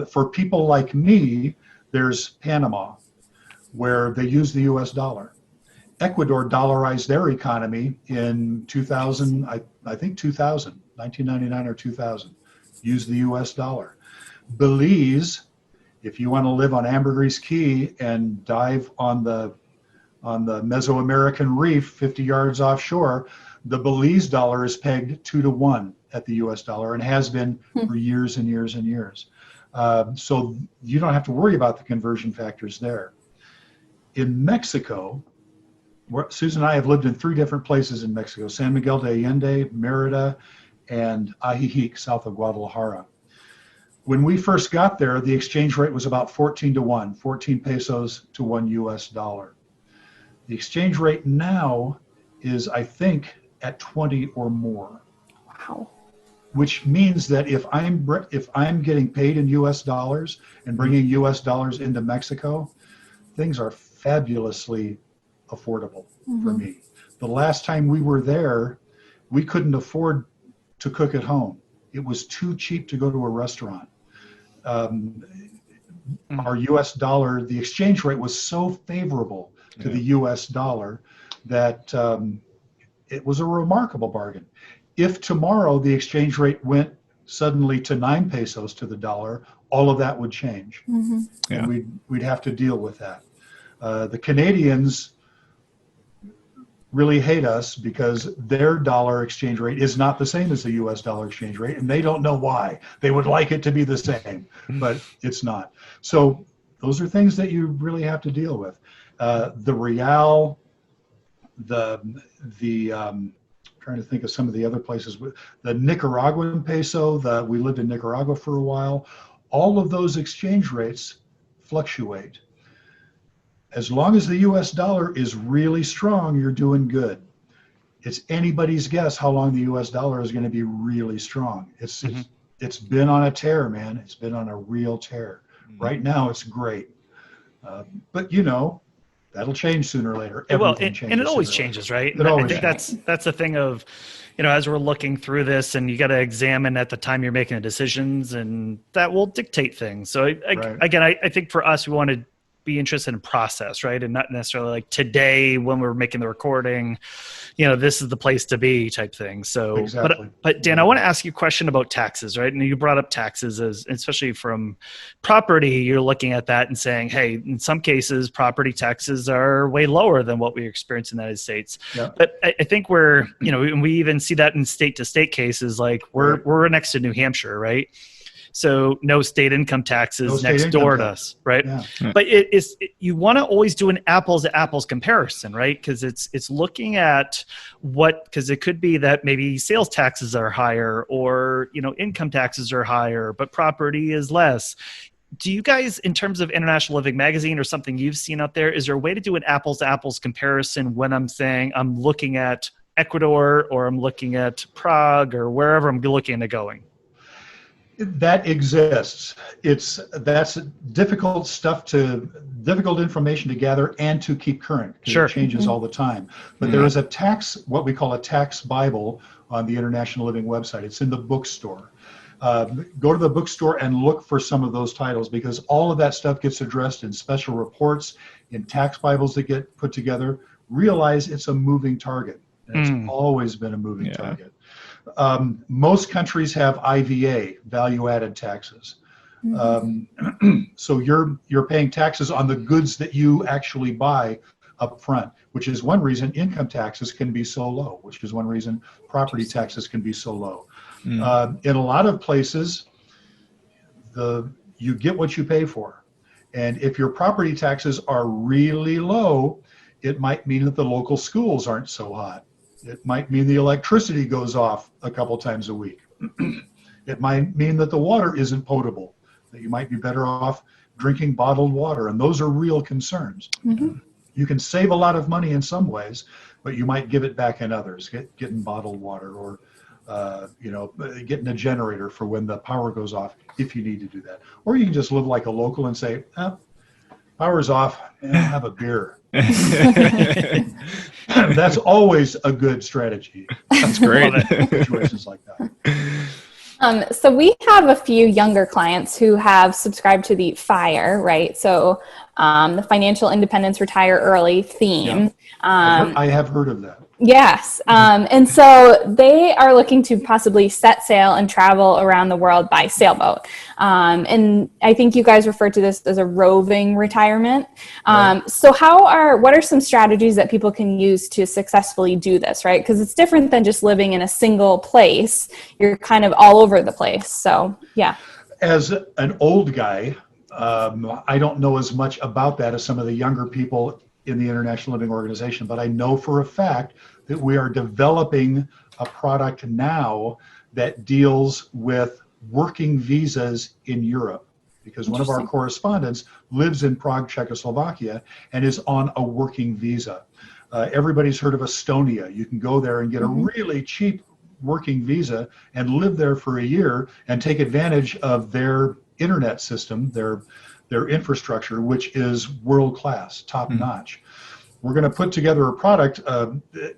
For people like me, there's Panama, where they use the US dollar. Ecuador dollarized their economy in 2000, I think 2000, 1999 or 2000, used the US dollar. Belize, if you want to live on Ambergris Key and dive on the Mesoamerican Reef 50 yards offshore, the Belize dollar is pegged 2 to 1 at the US dollar and has been for years and years and years. So you don't have to worry about the conversion factors there. In Mexico, Susan and I have lived in 3 different places in Mexico: San Miguel de Allende, Merida, and Ajijic, south of Guadalajara. When we first got there, the exchange rate was about 14 to 1, 14 pesos to 1 US dollar. The exchange rate now is, I think, at 20 or more. Wow. which means that if I'm getting paid in US dollars and bringing US dollars into Mexico, things are fabulously affordable for me. The last time we were there, we couldn't afford to cook at home. It was too cheap to go to a restaurant. Our US dollar, the exchange rate was so favorable to the US dollar that it was a remarkable bargain. If tomorrow the exchange rate went suddenly to 9 pesos to the dollar, all of that would change. And we'd have to deal with that. The Canadians really hate us because their dollar exchange rate is not the same as the US dollar exchange rate, and they don't know why. They would like it to be the same, but it's not. So those are things that you really have to deal with. The real, trying to think of some of the other places, the Nicaraguan peso, we lived in Nicaragua for a while. All of those exchange rates fluctuate. As long as the US dollar is really strong, you're doing good. It's anybody's guess how long the US dollar is going to be really strong. It's been on a tear, man. It's been on a real tear. Right now, it's great. But that'll change sooner or later. Everything changes, and it always changes, right? It always I think that's the thing of, as we're looking through this, and you got to examine at the time you're making the decisions, and that will dictate things. So again, I think for us, we want to be interested in process, right? And not necessarily like today when we're making the recording, this is the place to be type thing. So, exactly. but Dan, I want to ask you a question about taxes, right? And you brought up taxes especially from property, you're looking at that and saying, hey, in some cases, property taxes are way lower than what we experience in the United States. Yeah. But I think and we even see that in state to state cases, like we're next to New Hampshire, right? So no state income taxes next door to us, right? Yeah. But you want to always do an apples to apples comparison, right? Because it's looking at because it could be that maybe sales taxes are higher or income taxes are higher, but property is less. Do you guys, in terms of International Living Magazine or something you've seen out there, is there a way to do an apples to apples comparison when I'm saying I'm looking at Ecuador or I'm looking at Prague or wherever I'm looking at going? That exists. That's difficult information to gather and to keep current. Sure. It changes all the time. But there is what we call a tax Bible on the International Living website. It's in the bookstore. Go to the bookstore and look for some of those titles, because all of that stuff gets addressed in special reports, in tax Bibles that get put together. Realize it's a moving target. It's always been a moving target. Most countries have IVA, value-added taxes. So you're paying taxes on the goods that you actually buy up front, which is one reason income taxes can be so low, which is one reason property taxes can be so low. In a lot of places, you get what you pay for. And if your property taxes are really low, it might mean that the local schools aren't so hot. It might mean the electricity goes off a couple times a week. It might mean that the water isn't potable, that you might be better off drinking bottled water. And those are real concerns. You can save a lot of money in some ways, but you might give it back in others, getting bottled water or getting a generator for when the power goes off, if you need to do that. Or you can just live like a local and say, power's off, have a beer. That's always a good strategy. That's great. Situations like that. So we have a few younger clients who have subscribed to the FIRE, right? So the Financial Independence Retire Early theme. Yeah. I have heard of that. Yes. And so they are looking to possibly set sail and travel around the world by sailboat. And I think you guys refer to this as a roving retirement. Right. So what are some strategies that people can use to successfully do this, right? Because it's different than just living in a single place. You're kind of all over the place. So, yeah. As an old guy, I don't know as much about that as some of the younger people in the International Living Organization, but I know for a fact that we are developing a product now that deals with working visas in Europe, because one of our correspondents lives in Prague, Czechoslovakia, and is on a working visa. Everybody's heard of Estonia. You can go there and get a really cheap working visa and live there for a year and take advantage of their internet system, their infrastructure, which is world-class, top-notch. We're going to put together a product.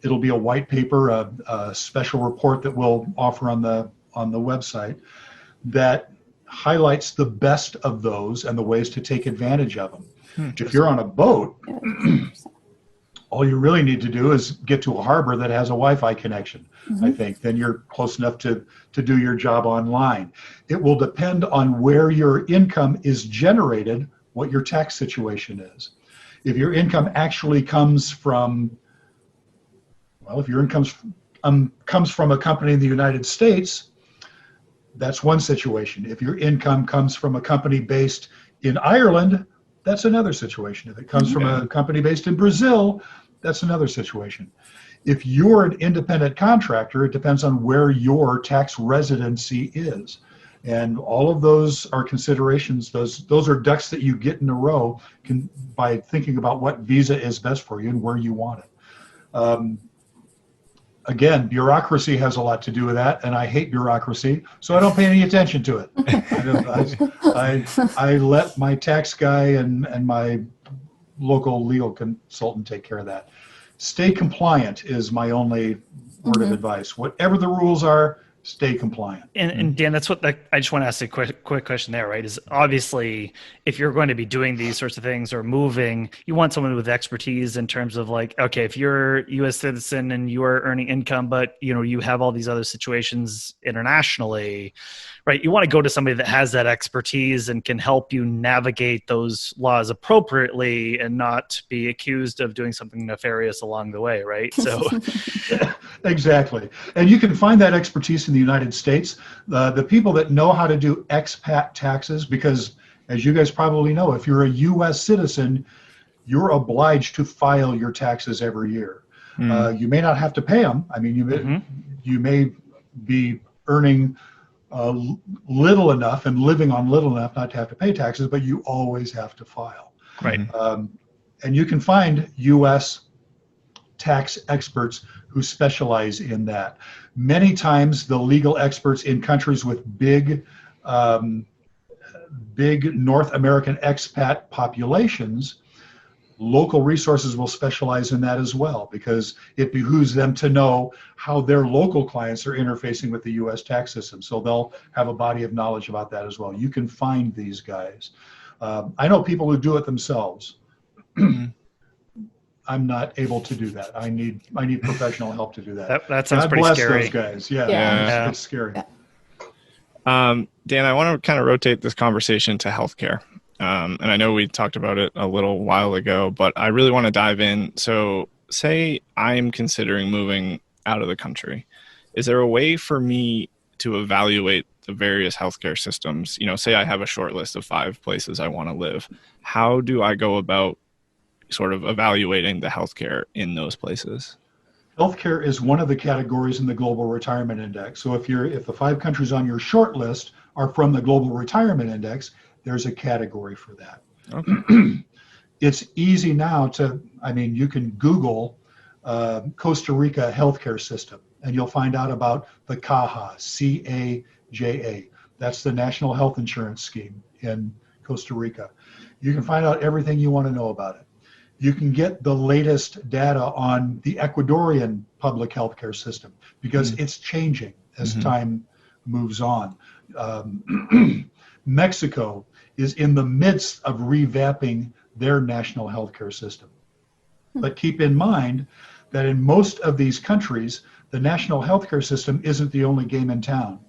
It'll be a white paper, a special report that we'll offer on the website that highlights the best of those and the ways to take advantage of them. If you're on a boat, all you really need to do is get to a harbor that has a Wi-Fi connection, I think. Then you're close enough to do your job online. It will depend on where your income is generated, what your tax situation is. If your income actually comes from, well, if your income comes from a company in the United States, that's one situation. If your income comes from a company based in Ireland, that's another situation. If it comes from a company based in Brazil, that's another situation. If you're an independent contractor, it depends on where your tax residency is. And all of those are considerations. Those are ducks that you get in a row by thinking about what visa is best for you and where you want it. Again, bureaucracy has a lot to do with that, and I hate bureaucracy, so I don't pay any attention to it. I let my tax guy and my local legal consultant take care of that. Stay compliant is my only word of advice. Whatever the rules are, stay compliant. And Dan, that's what I just want to ask a quick question there, right? Is obviously if you're going to be doing these sorts of things or moving, you want someone with expertise in terms of like, okay, if you're a U.S. citizen and you are earning income, but you have all these other situations internationally, right? You want to go to somebody that has that expertise and can help you navigate those laws appropriately and not be accused of doing something nefarious along the way, right? So exactly. And you can find that expertise in the United States. The people that know how to do expat taxes, because as you guys probably know, if you're a U.S. citizen, you're obliged to file your taxes every year. You may not have to pay them. I mean, you may be earning little enough and living on little enough not to have to pay taxes, but you always have to file. Right. And you can find U.S. tax experts who specialize in that. Many times the legal experts in countries with big North American expat populations, local resources will specialize in that as well, because it behooves them to know how their local clients are interfacing with the U.S. tax system. So they'll have a body of knowledge about that as well. You can find these guys. I know people who do it themselves. I'm not able to do that. I need professional help to do that. That sounds God pretty bless scary. those guys. Yeah. It's scary. Dan, I want to kind of rotate this conversation to healthcare. And I know we talked about it a little while ago, but I really want to dive in. So say I'm considering moving out of the country. Is there a way for me to evaluate the various healthcare systems? Say I have a short list of 5 places I want to live. How do I go about sort of evaluating the healthcare in those places? Healthcare is one of the categories in the Global Retirement Index. So if the 5 countries on your short list are from the Global Retirement Index, there's a category for that. Okay. It's easy now you can Google Costa Rica healthcare system, and you'll find out about the CAJA, C-A-J-A. That's the National Health Insurance Scheme in Costa Rica. You can find out everything you want to know about it. You can get the latest data on the Ecuadorian public healthcare system, because it's changing as time moves on. Mexico is in the midst of revamping their national healthcare system. But keep in mind that in most of these countries, the national healthcare system isn't the only game in town.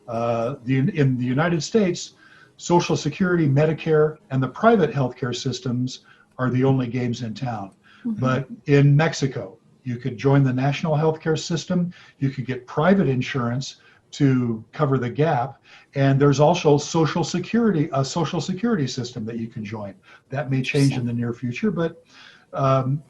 In the United States, Social Security, Medicare, and the private healthcare systems are the only games in town. But in Mexico, you could join the national healthcare system, you could get private insurance to cover the gap, and there's also a social security system that you can join. That may change in the near future, but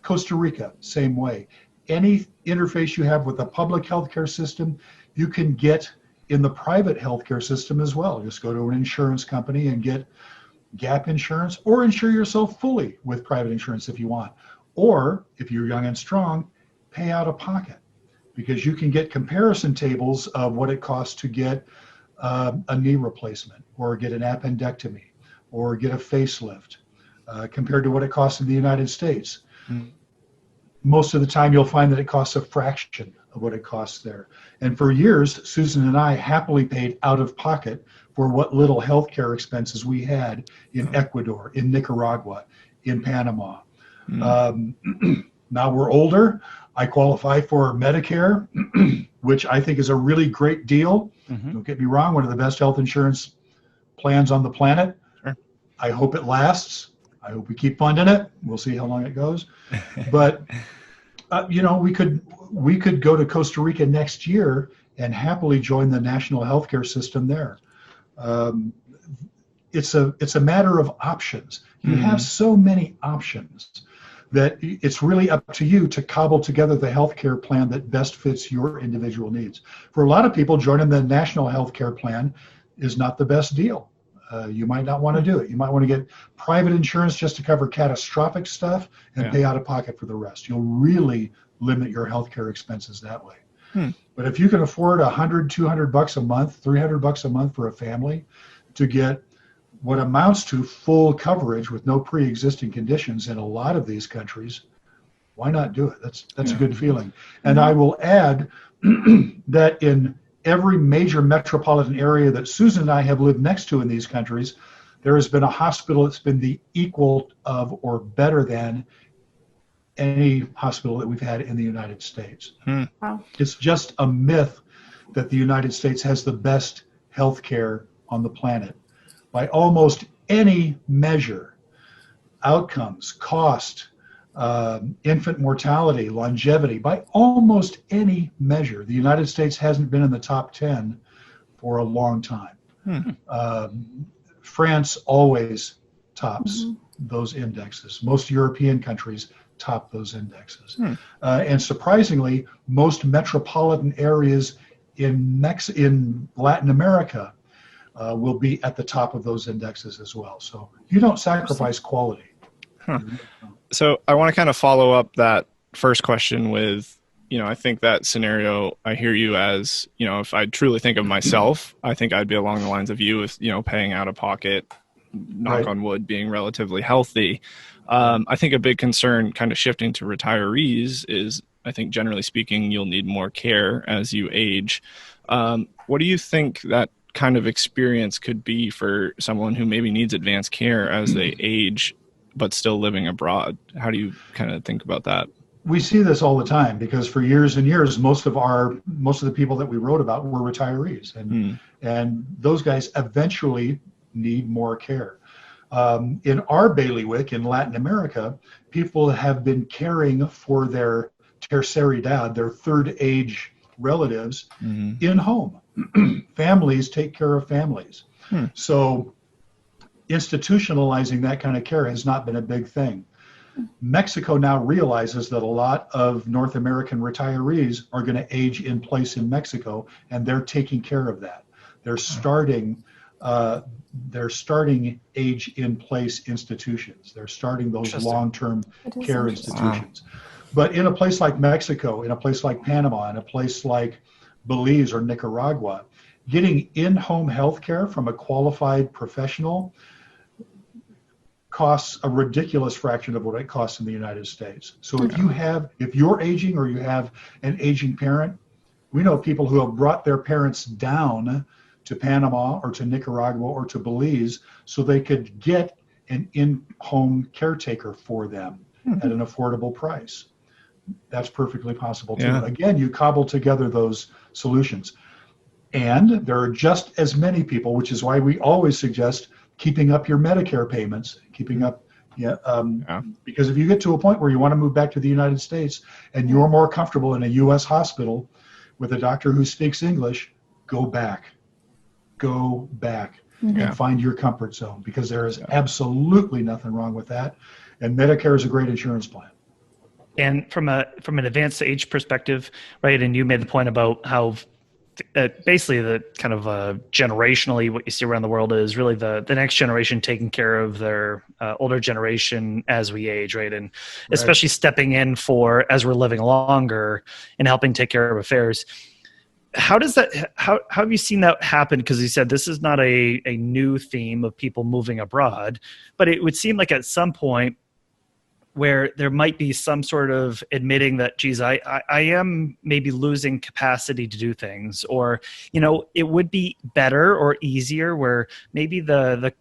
Costa Rica, same way. Any interface you have with the public healthcare system, you can get in the private healthcare system as well. Just go to an insurance company and get gap insurance, or insure yourself fully with private insurance if you want. Or if you're young and strong, pay out of pocket. because you can get comparison tables of what it costs to get a knee replacement, or get an appendectomy, or get a facelift, compared to what it costs in the United States. Most of the time you'll find that it costs a fraction of what it costs there. And for years, Susan and I happily paid out of pocket for what little healthcare expenses we had in Ecuador, in Nicaragua, in Panama. Now we're older. I qualify for Medicare, which I think is a really great deal. Don't get me wrong, one of the best health insurance plans on the planet. Sure. I hope it lasts. I hope we keep funding it. We'll see how long it goes. But we could go to Costa Rica next year and happily join the national healthcare system there. It's a matter of options. You have so many options that it's really up to you to cobble together the healthcare plan that best fits your individual needs. For a lot of people, joining the national healthcare plan is not the best deal. You might not want to do it. You might want to get private insurance just to cover catastrophic stuff and pay out of pocket for the rest. You'll really limit your healthcare expenses that way. But if you can afford $100, $200 a month, $300 a month for a family to get what amounts to full coverage with no pre-existing conditions in a lot of these countries, why not do it? That's a good feeling. And I will add that in every major metropolitan area that Susan and I have lived next to in these countries, there has been a hospital that's been the equal of or better than any hospital that we've had in the United States. Wow. It's just a myth that the United States has the best health care on the planet. By almost any measure, outcomes, cost, infant mortality, longevity, by almost any measure, the United States hasn't been in the top 10 for a long time. France always tops those indexes. Most European countries top those indexes. And surprisingly, most metropolitan areas in Latin America will be at the top of those indexes as well. So you don't sacrifice quality. So I want to kind of follow up that first question with, I think that scenario, I hear you as, if I truly think of myself, I think I'd be along the lines of you with, paying out of pocket, knock on wood, being relatively healthy. I think a big concern kind of shifting to retirees is, I think generally speaking, you'll need more care as you age. What do you think that kind of experience could be for someone who maybe needs advanced care as they age, but still living abroad? How do you kind of think about that? We see this all the time because for years and years, most of the people that we wrote about were retirees, and those guys eventually need more care. In our bailiwick in Latin America, people have been caring for their terceridad, their third age relatives in home. Families take care of families. So institutionalizing that kind of care has not been a big thing. Mexico now realizes that a lot of North American retirees are going to age in place in Mexico, and they're taking care of that. They're starting age in place institutions. They're starting those long-term care institutions. But in a place like Mexico, in a place like Panama, in a place like Belize or Nicaragua, getting in-home health care from a qualified professional costs a ridiculous fraction of what it costs in the United States. So if you're aging or you have an aging parent, we know people who have brought their parents down to Panama or to Nicaragua or to Belize so they could get an in-home caretaker for them at an affordable price. That's perfectly possible too. Again, you cobble together those solutions. And there are just as many people, which is why we always suggest keeping up your Medicare payments, because if you get to a point where you want to move back to the United States and you're more comfortable in a U.S. hospital with a doctor who speaks English, go back and find your comfort zone, because there is absolutely nothing wrong with that. And Medicare is a great insurance plan. And from an advanced age perspective, right? And you made the point about how basically the kind of generationally what you see around the world is really the next generation taking care of their older generation as we age, right? And especially stepping in for as we're living longer and helping take care of affairs. How does that? How have you seen that happen? Because you said this is not a new theme of people moving abroad, but it would seem like at some point where there might be some sort of admitting that, geez, I am maybe losing capacity to do things, or, you know, it would be better or easier where maybe the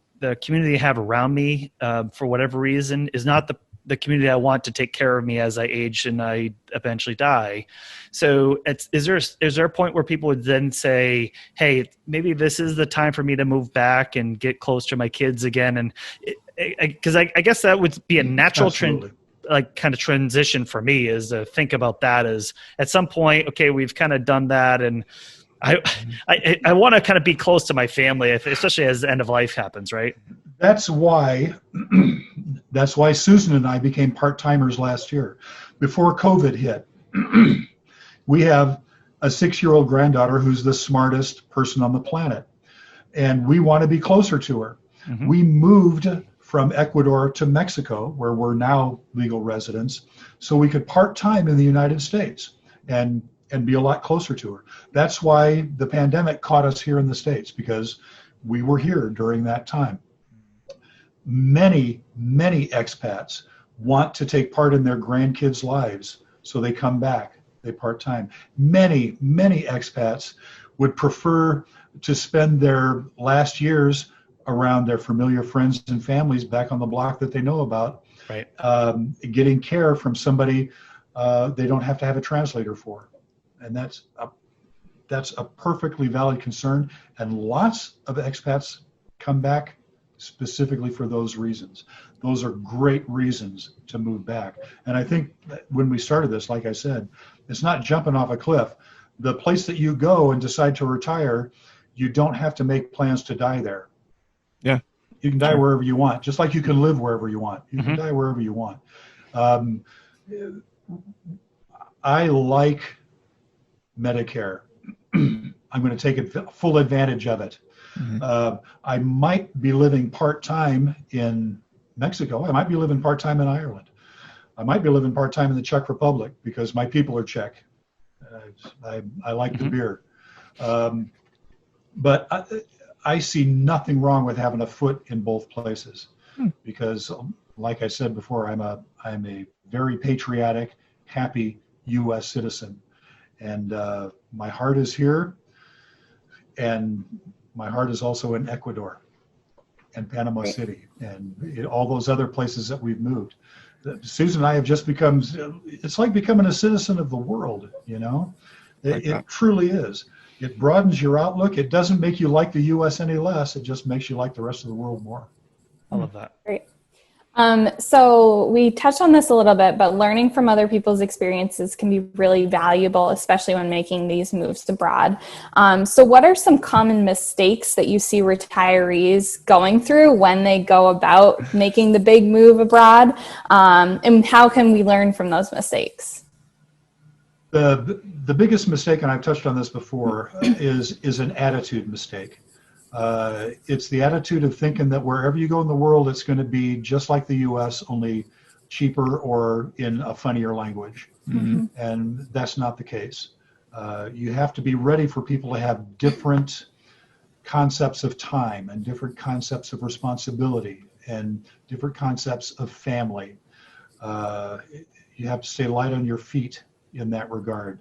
community I have around me, for whatever reason, is not the community I want to take care of me as I age and I eventually die. So is there a point where people would then say, hey, maybe this is the time for me to move back and get close to my kids again? And because I guess that would be a natural trend, like kind of transition for me, is to think about that as at some point, okay, we've kind of done that. And I want to kind of be close to my family, especially as the end of life happens, right? That's why Suzan and I became part-timers last year. Before COVID hit, we have a 6-year-old granddaughter who's the smartest person on the planet, and we want to be closer to her. Mm-hmm. We moved from Ecuador to Mexico, where we're now legal residents, so we could part-time in the United States and be a lot closer to her. That's why the pandemic caught us here in the States, because we were here during that time. Many expats want to take part in their grandkids' lives, so they come back, they part-time. Many expats would prefer to spend their last years around their familiar friends and families back on the block that they know about, right? Getting care from somebody they don't have to have a translator for. And that's a perfectly valid concern. And lots of expats come back specifically for those reasons. Those are great reasons to move back. And I think when we started this, like I said, it's not jumping off a cliff. The place that you go and decide to retire, you don't have to make plans to die there. Yeah. You can die wherever you want, just like you can live wherever you want. You can die wherever you want. I like Medicare. I'm going to take full advantage of it. Mm-hmm. I might be living part-time in Mexico. I might be living part-time in Ireland. I might be living part-time in the Czech Republic because my people are Czech. I like the beer. But I see nothing wrong with having a foot in both places, because, like I said before, I'm a very patriotic, happy U.S. citizen, and my heart is here, and my heart is also in Ecuador and Panama City and all those other places that we've moved. Suzan and I have just become, it's like becoming a citizen of the world, you know? It truly is. It broadens your outlook. It doesn't make you like the U.S. any less. It just makes you like the rest of the world more. I love that. Great. So we touched on this a little bit, but learning from other people's experiences can be really valuable, especially when making these moves abroad. So what are some common mistakes that you see retirees going through when they go about making the big move abroad? And how can we learn from those mistakes? The biggest mistake, and I've touched on this before, is an attitude mistake. It's the attitude of thinking that wherever you go in the world, it's going to be just like the U.S., only cheaper or in a funnier language. Mm-hmm. And that's not the case. You have to be ready for people to have different concepts of time and different concepts of responsibility and different concepts of family. You have to stay light on your feet in that regard.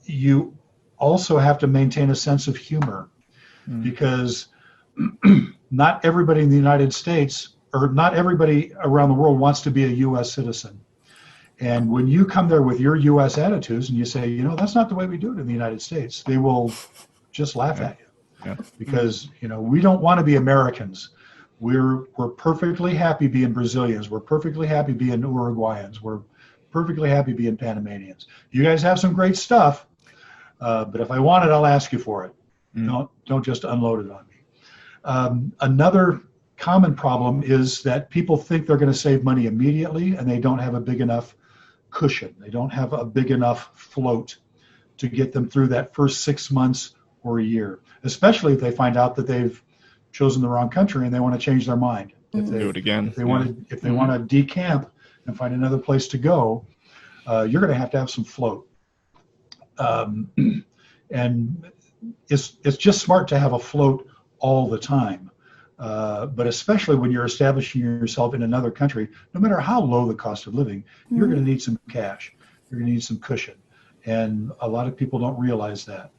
You also have to maintain a sense of humor, because not everybody in the United States, or not everybody around the world, wants to be a U.S. citizen. And when you come there with your U.S. attitudes and you say, you know, that's not the way we do it in the United States, they will just laugh at you. Because, you know, we don't want to be Americans. We're perfectly happy being Brazilians. We're perfectly happy being Uruguayans. We're perfectly happy being Panamanians. You guys have some great stuff, but if I want it, I'll ask you for it. Don't just unload it on me. Another common problem is that people think they're going to save money immediately, and they don't have a big enough cushion. They don't have a big enough float to get them through that first 6 months or a year, especially if they find out that they've chosen the wrong country and they want to change their mind. If they do it again. If they want to decamp and find another place to go, you're going to have some float. And it's just smart to have a float all the time. But especially when you're establishing yourself in another country, no matter how low the cost of living, you're going to need some cash. You're going to need some cushion. And a lot of people don't realize that.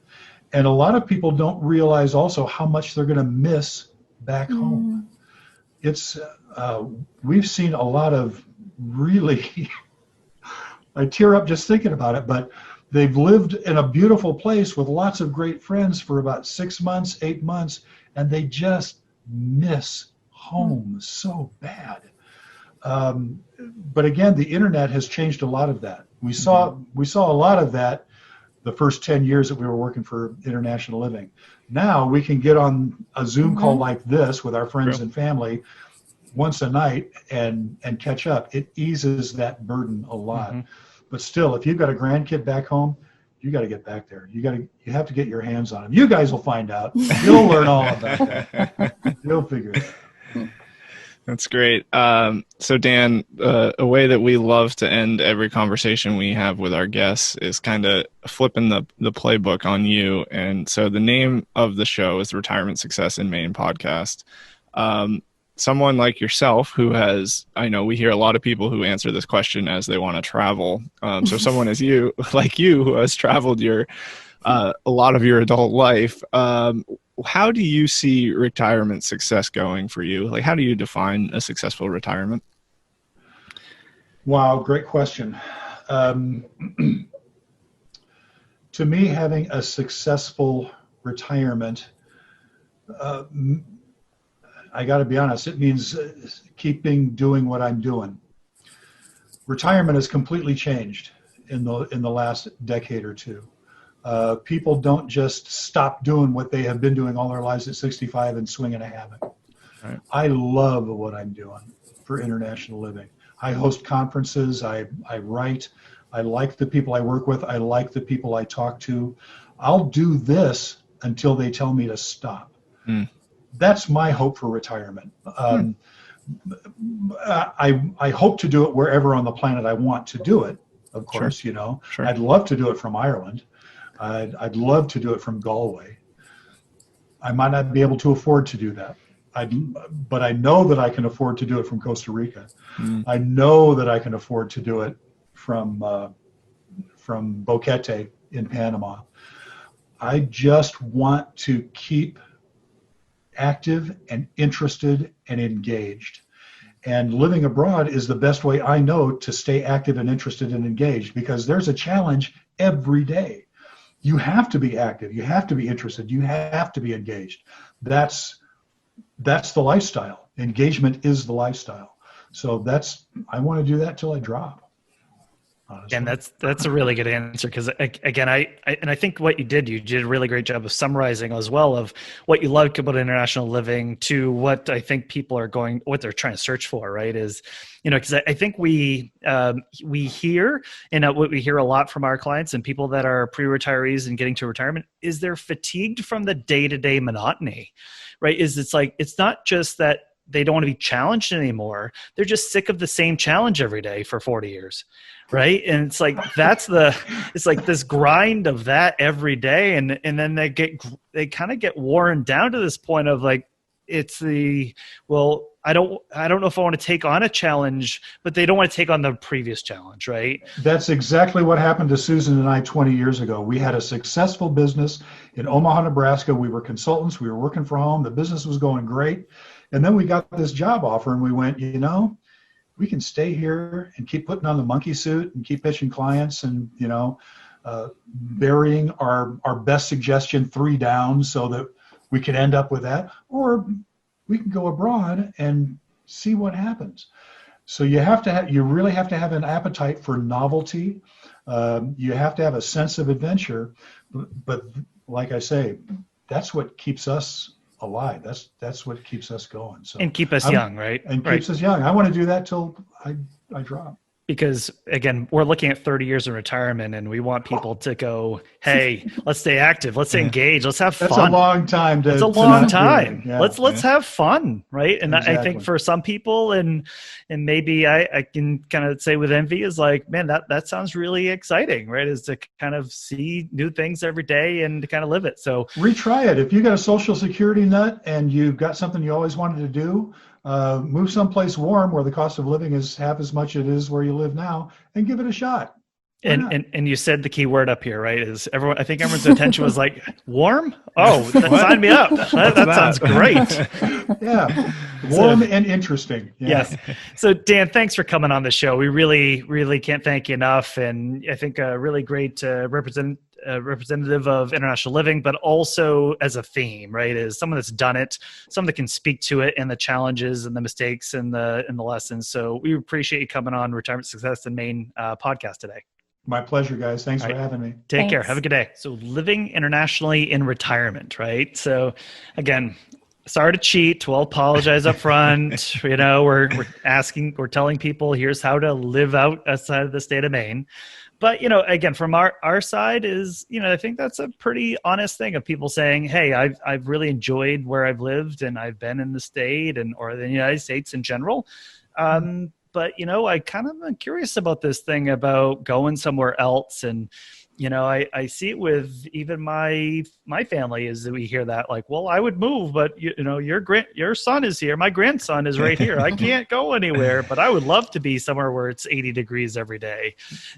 And a lot of people don't realize also how much they're going to miss back home. It's we've seen a lot of really, I tear up just thinking about it, but they've lived in a beautiful place with lots of great friends for about 6 months, 8 months, and they just miss home so bad. But again, the internet has changed a lot of that. We saw a lot of that the first 10 years that we were working for International Living. Now we can get on a Zoom call like this with our friends and family once a night and catch up. It eases that burden a lot. But still, if you've got a grandkid back home, you got to get back there. You have to get your hands on them. You guys will find out. You'll learn all about that. You'll figure it out. That's great. So Dan, a way that we love to end every conversation we have with our guests is kind of flipping the playbook on you. And so the name of the show is the Retirement Success in Maine podcast. Someone like yourself who has, I know we hear a lot of people who answer this question as they want to travel. So someone as you, like you, who has traveled a lot of your adult life, how do you see retirement success going for you? Like, how do you define a successful retirement? Wow, great question. To me, having a successful retirement, I got to be honest, it means doing what I'm doing. Retirement has completely changed in the last decade or two. People don't just stop doing what they have been doing all their lives at 65 and swinging a hammock. Right. I love what I'm doing for International Living. I host conferences. I write. I like the people I work with. I like the people I talk to. I'll do this until they tell me to stop. That's my hope for retirement. I hope to do it wherever on the planet I want to do it. Of course, Sure. I'd love to do it from Ireland. I'd love to do it from Galway. I might not be able to afford to do that. But I know that I can afford to do it from Costa Rica. I know that I can afford to do it from Boquete in Panama. I just want to keep active and interested and engaged. And living abroad is the best way I know to stay active and interested and engaged, because there's a challenge every day. You have to be active. You have to be interested. You have to be engaged. That's the lifestyle. Engagement is the lifestyle. So I want to do that till I drop. Honestly. And that's a really good answer, because again, I think what you did a really great job of summarizing as well of what you like about International Living to what I think people are what they're trying to search for, right? Is, because I think we hear, and what we hear a lot from our clients and people that are pre-retirees and getting to retirement is they're fatigued from the day-to-day monotony, right? It's not just that they don't want to be challenged anymore. They're just sick of the same challenge every day for 40 years. Right. And it's like, it's like this grind of that every day. And then they kind of get worn down to this point of like, I don't know if I want to take on a challenge, but they don't want to take on the previous challenge. Right. That's exactly what happened to Suzan and I 20 years ago. We had a successful business in Omaha, Nebraska. We were consultants. We were working from home. The business was going great. And then we got this job offer and we went, we can stay here and keep putting on the monkey suit and keep pitching clients and, burying our best suggestion 3 down so that we can end up with that. Or we can go abroad and see what happens. So you really have to have an appetite for novelty. You have to have a sense of adventure. But like I say, that's what keeps us alive. That's what keeps us going. So and keep us young, right? And keeps us young. I want to do that till I drop. because again, we're looking at 30 years in retirement, and we want people to go, hey, let's stay active, let's stay engaged, let's have fun. That's a long time. It's a long time. Yeah. Let's have fun, right? And exactly. I think for some people, and maybe I can kind of say with envy, is like, man, that sounds really exciting, right? Is to kind of see new things every day and to kind of live it. So retry it. If you got a Social Security nut and you've got something you always wanted to do, move someplace warm where the cost of living is half as much as it is where you live now, and give it a shot. And you said the key word up here, right? Is everyone? I think everyone's attention was like, warm. Oh, sign me up. That sounds great. Yeah, warm and interesting. Yeah. Yes. So Dan, thanks for coming on the show. We really, really can't thank you enough. And I think a really great representative of international living, but also as a theme, right? Is someone that's done it, someone that can speak to it and the challenges and the mistakes and the lessons. So we appreciate you coming on Retirement Success in Maine podcast today. My pleasure, guys. Thanks for having me. Take care. Have a good day. So living internationally in retirement, right? So again, sorry to cheat. We'll apologize up front. We're telling people here's how to live outside of the state of Maine. But, again, from our side is, I think that's a pretty honest thing of people saying, hey, I've really enjoyed where I've lived and I've been in the state or the United States in general. But, I kind of am curious about this thing about going somewhere else. And, I see it with even my family is that we hear that like, well, I would move, but your son is here. My grandson is right here. I can't go anywhere, but I would love to be somewhere where it's 80 degrees every day.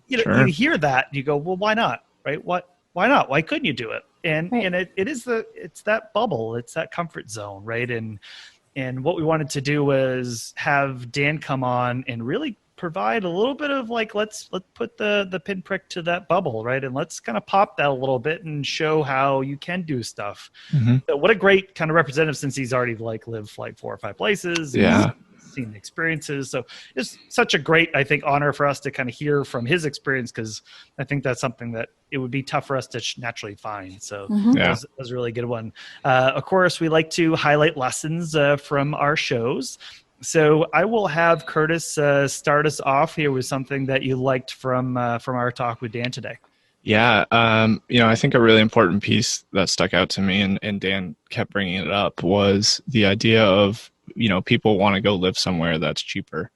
Sure. You hear that and you go, well, why not? Right? Why not? Why couldn't you do it? And it's that bubble. It's that comfort zone. Right. And what we wanted to do was have Dan come on and really provide a little bit of like, let's put the pinprick to that bubble, right? And let's kind of pop that a little bit and show how you can do stuff. Mm-hmm. So what a great kind of representative, since he's already lived like 4 or 5 places. Yeah. Seen the experiences. So it's such a great, I think, honor for us to kind of hear from his experience, because I think that's something that it would be tough for us to naturally find. So that was a really good one. Of course, we like to highlight lessons from our shows. So I will have Curtis start us off here with something that you liked from our talk with Dan today. Yeah, I think a really important piece that stuck out to me, and Dan kept bringing it up, was the idea of, people want to go live somewhere that's cheaper.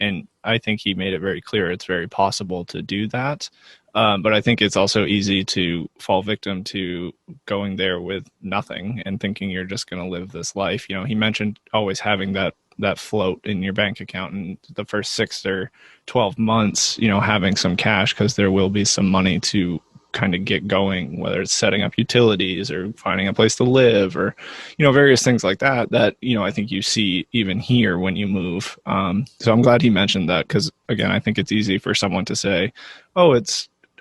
And I think he made it very clear it's very possible to do that. But I think it's also easy to fall victim to going there with nothing and thinking you're just going to live this life. He mentioned always having that float in your bank account in the first 6 or 12 months, having some cash, because there will be some money to kind of get going, whether it's setting up utilities or finding a place to live or, various things like that, I think you see even here when you move. So I'm glad he mentioned that, because again, I think it's easy for someone to say, oh,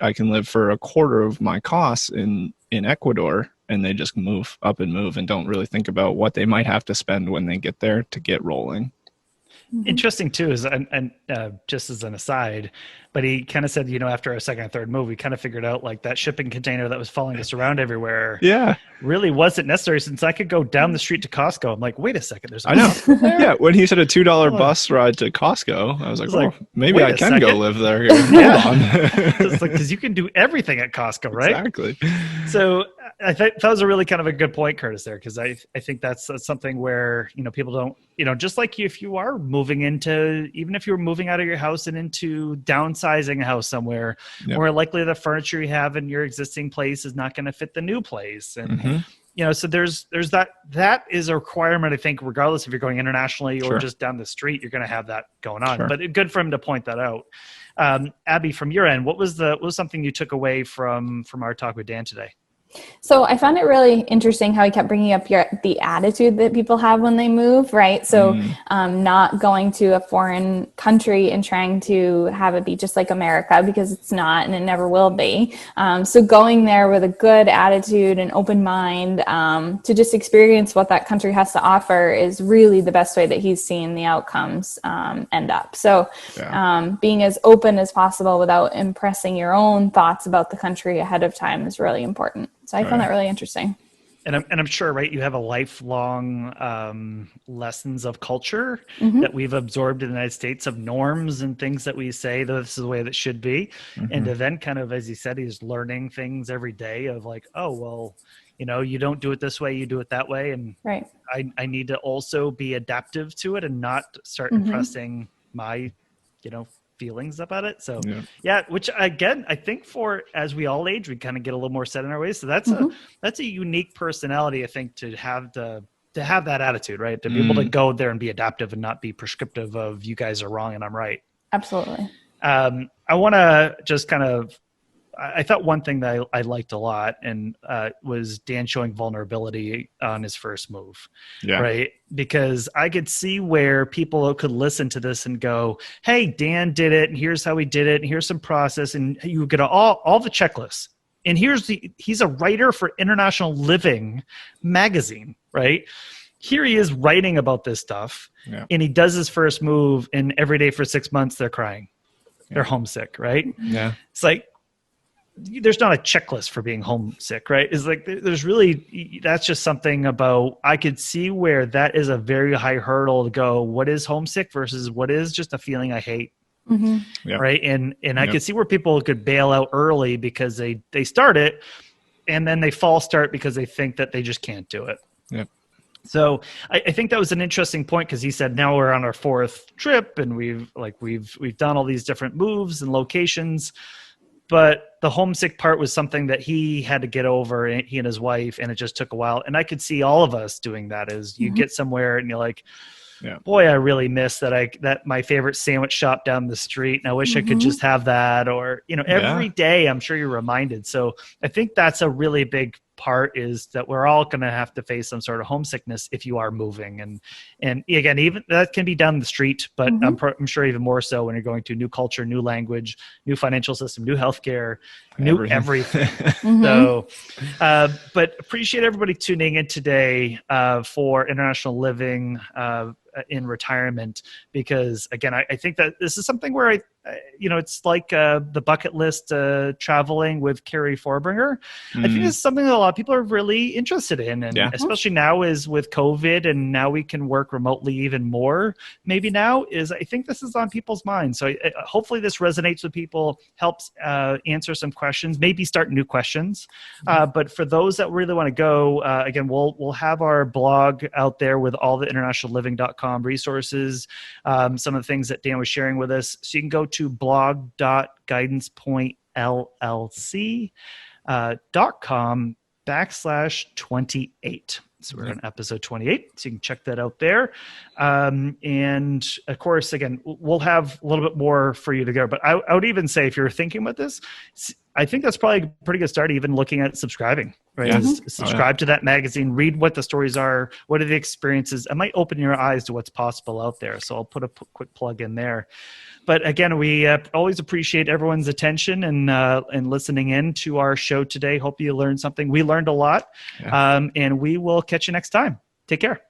I can live for a quarter of my costs in Ecuador, and they just move up and don't really think about what they might have to spend when they get there to get rolling. Interesting too is, and just as an aside, but he kind of said, after our second or third move, we kind of figured out like that shipping container that was following us around everywhere. Yeah, really wasn't necessary, since I could go down the street to Costco. I'm like, wait a second, there's. I know. Yeah, when he said a $2 bus ride to Costco, I was like, maybe I can go live there. Hold on. It's like, because you can do everything at Costco, right? Exactly. So I think that was a really kind of a good point, Curtis, there, because I think that's something where people don't, just like if you are moving into, even if you're moving out of your house and into downsizing a house somewhere, more likely the furniture you have in your existing place is not going to fit the new place, and so there's that is a requirement, I think, regardless if you're going internationally or just down the street, you're going to have that going on. But good for him to point that out. Abby, from your end, what was something you took away from our talk with Dan today? So I found it really interesting how he kept bringing up the attitude that people have when they move, right? So not going to a foreign country and trying to have it be just like America, because it's not, and it never will be. So going there with a good attitude and open mind to just experience what that country has to offer is really the best way that he's seen the outcomes end up. So being as open as possible without impressing your own thoughts about the country ahead of time is really important. So I found that really interesting. And I'm sure, right, you have a lifelong lessons of culture that we've absorbed in the United States, of norms and things that we say, this is the way that should be. And to then kind of, as he said, he's learning things every day of like, oh, well, you don't do it this way, you do it that way. And right. I need to also be adaptive to it and not start impressing my, feelings about it. So yeah, which again, I think as we all age, we kind of get a little more set in our ways. So that's a unique personality, I think, to have that attitude, right? To be able to go there and be adaptive and not be prescriptive of you guys are wrong and I'm right. Absolutely. I want to just kind of, I thought one thing that I liked a lot and was Dan showing vulnerability on his first move, right? Because I could see where people could listen to this and go, hey, Dan did it, and here's how he did it, and here's some process, and you get all the checklists. And he's a writer for International Living magazine, right? Here he is writing about this stuff, and he does his first move, and every day for 6 months, they're crying. They're homesick, right? Yeah. It's like, there's not a checklist for being homesick, right? It's like, there's really, that's just something about, I could see where that is a very high hurdle to go, what is homesick versus what is just a feeling I hate. Right. And I could see where people could bail out early because they start it and then they false start because they think that they just can't do it. Yep. So I think that was an interesting point, because he said now we're on our fourth trip and we've done all these different moves and locations. But the homesick part was something that he had to get over, he and his wife, and it just took a while. And I could see all of us doing that. Is you get somewhere and you're like, boy, I really miss that my favorite sandwich shop down the street, and I wish I could just have that. Or, every day I'm sure you're reminded. So I think that's a really big part, is that we're all going to have to face some sort of homesickness if you are moving. And again, even that can be down the street, but I'm sure even more so when you're going to new culture, new language, new financial system, new healthcare, new everything. So, but appreciate everybody tuning in today for International Living in Retirement, because again, I think that this is something where it's like the bucket list traveling with Carrie Forbringer. I think this is something that a lot of people are really interested in, and especially now is with COVID, and now we can work remotely even more. Maybe now I think this is on people's minds. So hopefully this resonates with people, helps answer some questions, maybe start new questions. But for those that really want to go, again, we'll have our blog out there with all the internationalliving.com resources, some of the things that Dan was sharing with us. So you can go to blog.guidancepointllc.com/28. So we're on episode 28. So you can check that out there. And of course, again, we'll have a little bit more for you to go. But I would even say, if you're thinking about this, I think that's probably a pretty good start, even looking at subscribing, right? Subscribe to that magazine, read what the stories are, what are the experiences. It might open your eyes to what's possible out there. So I'll put a quick plug in there. But again, we always appreciate everyone's attention and listening in to our show today. Hope you learned something. We learned a lot, and we will catch you next time. Take care.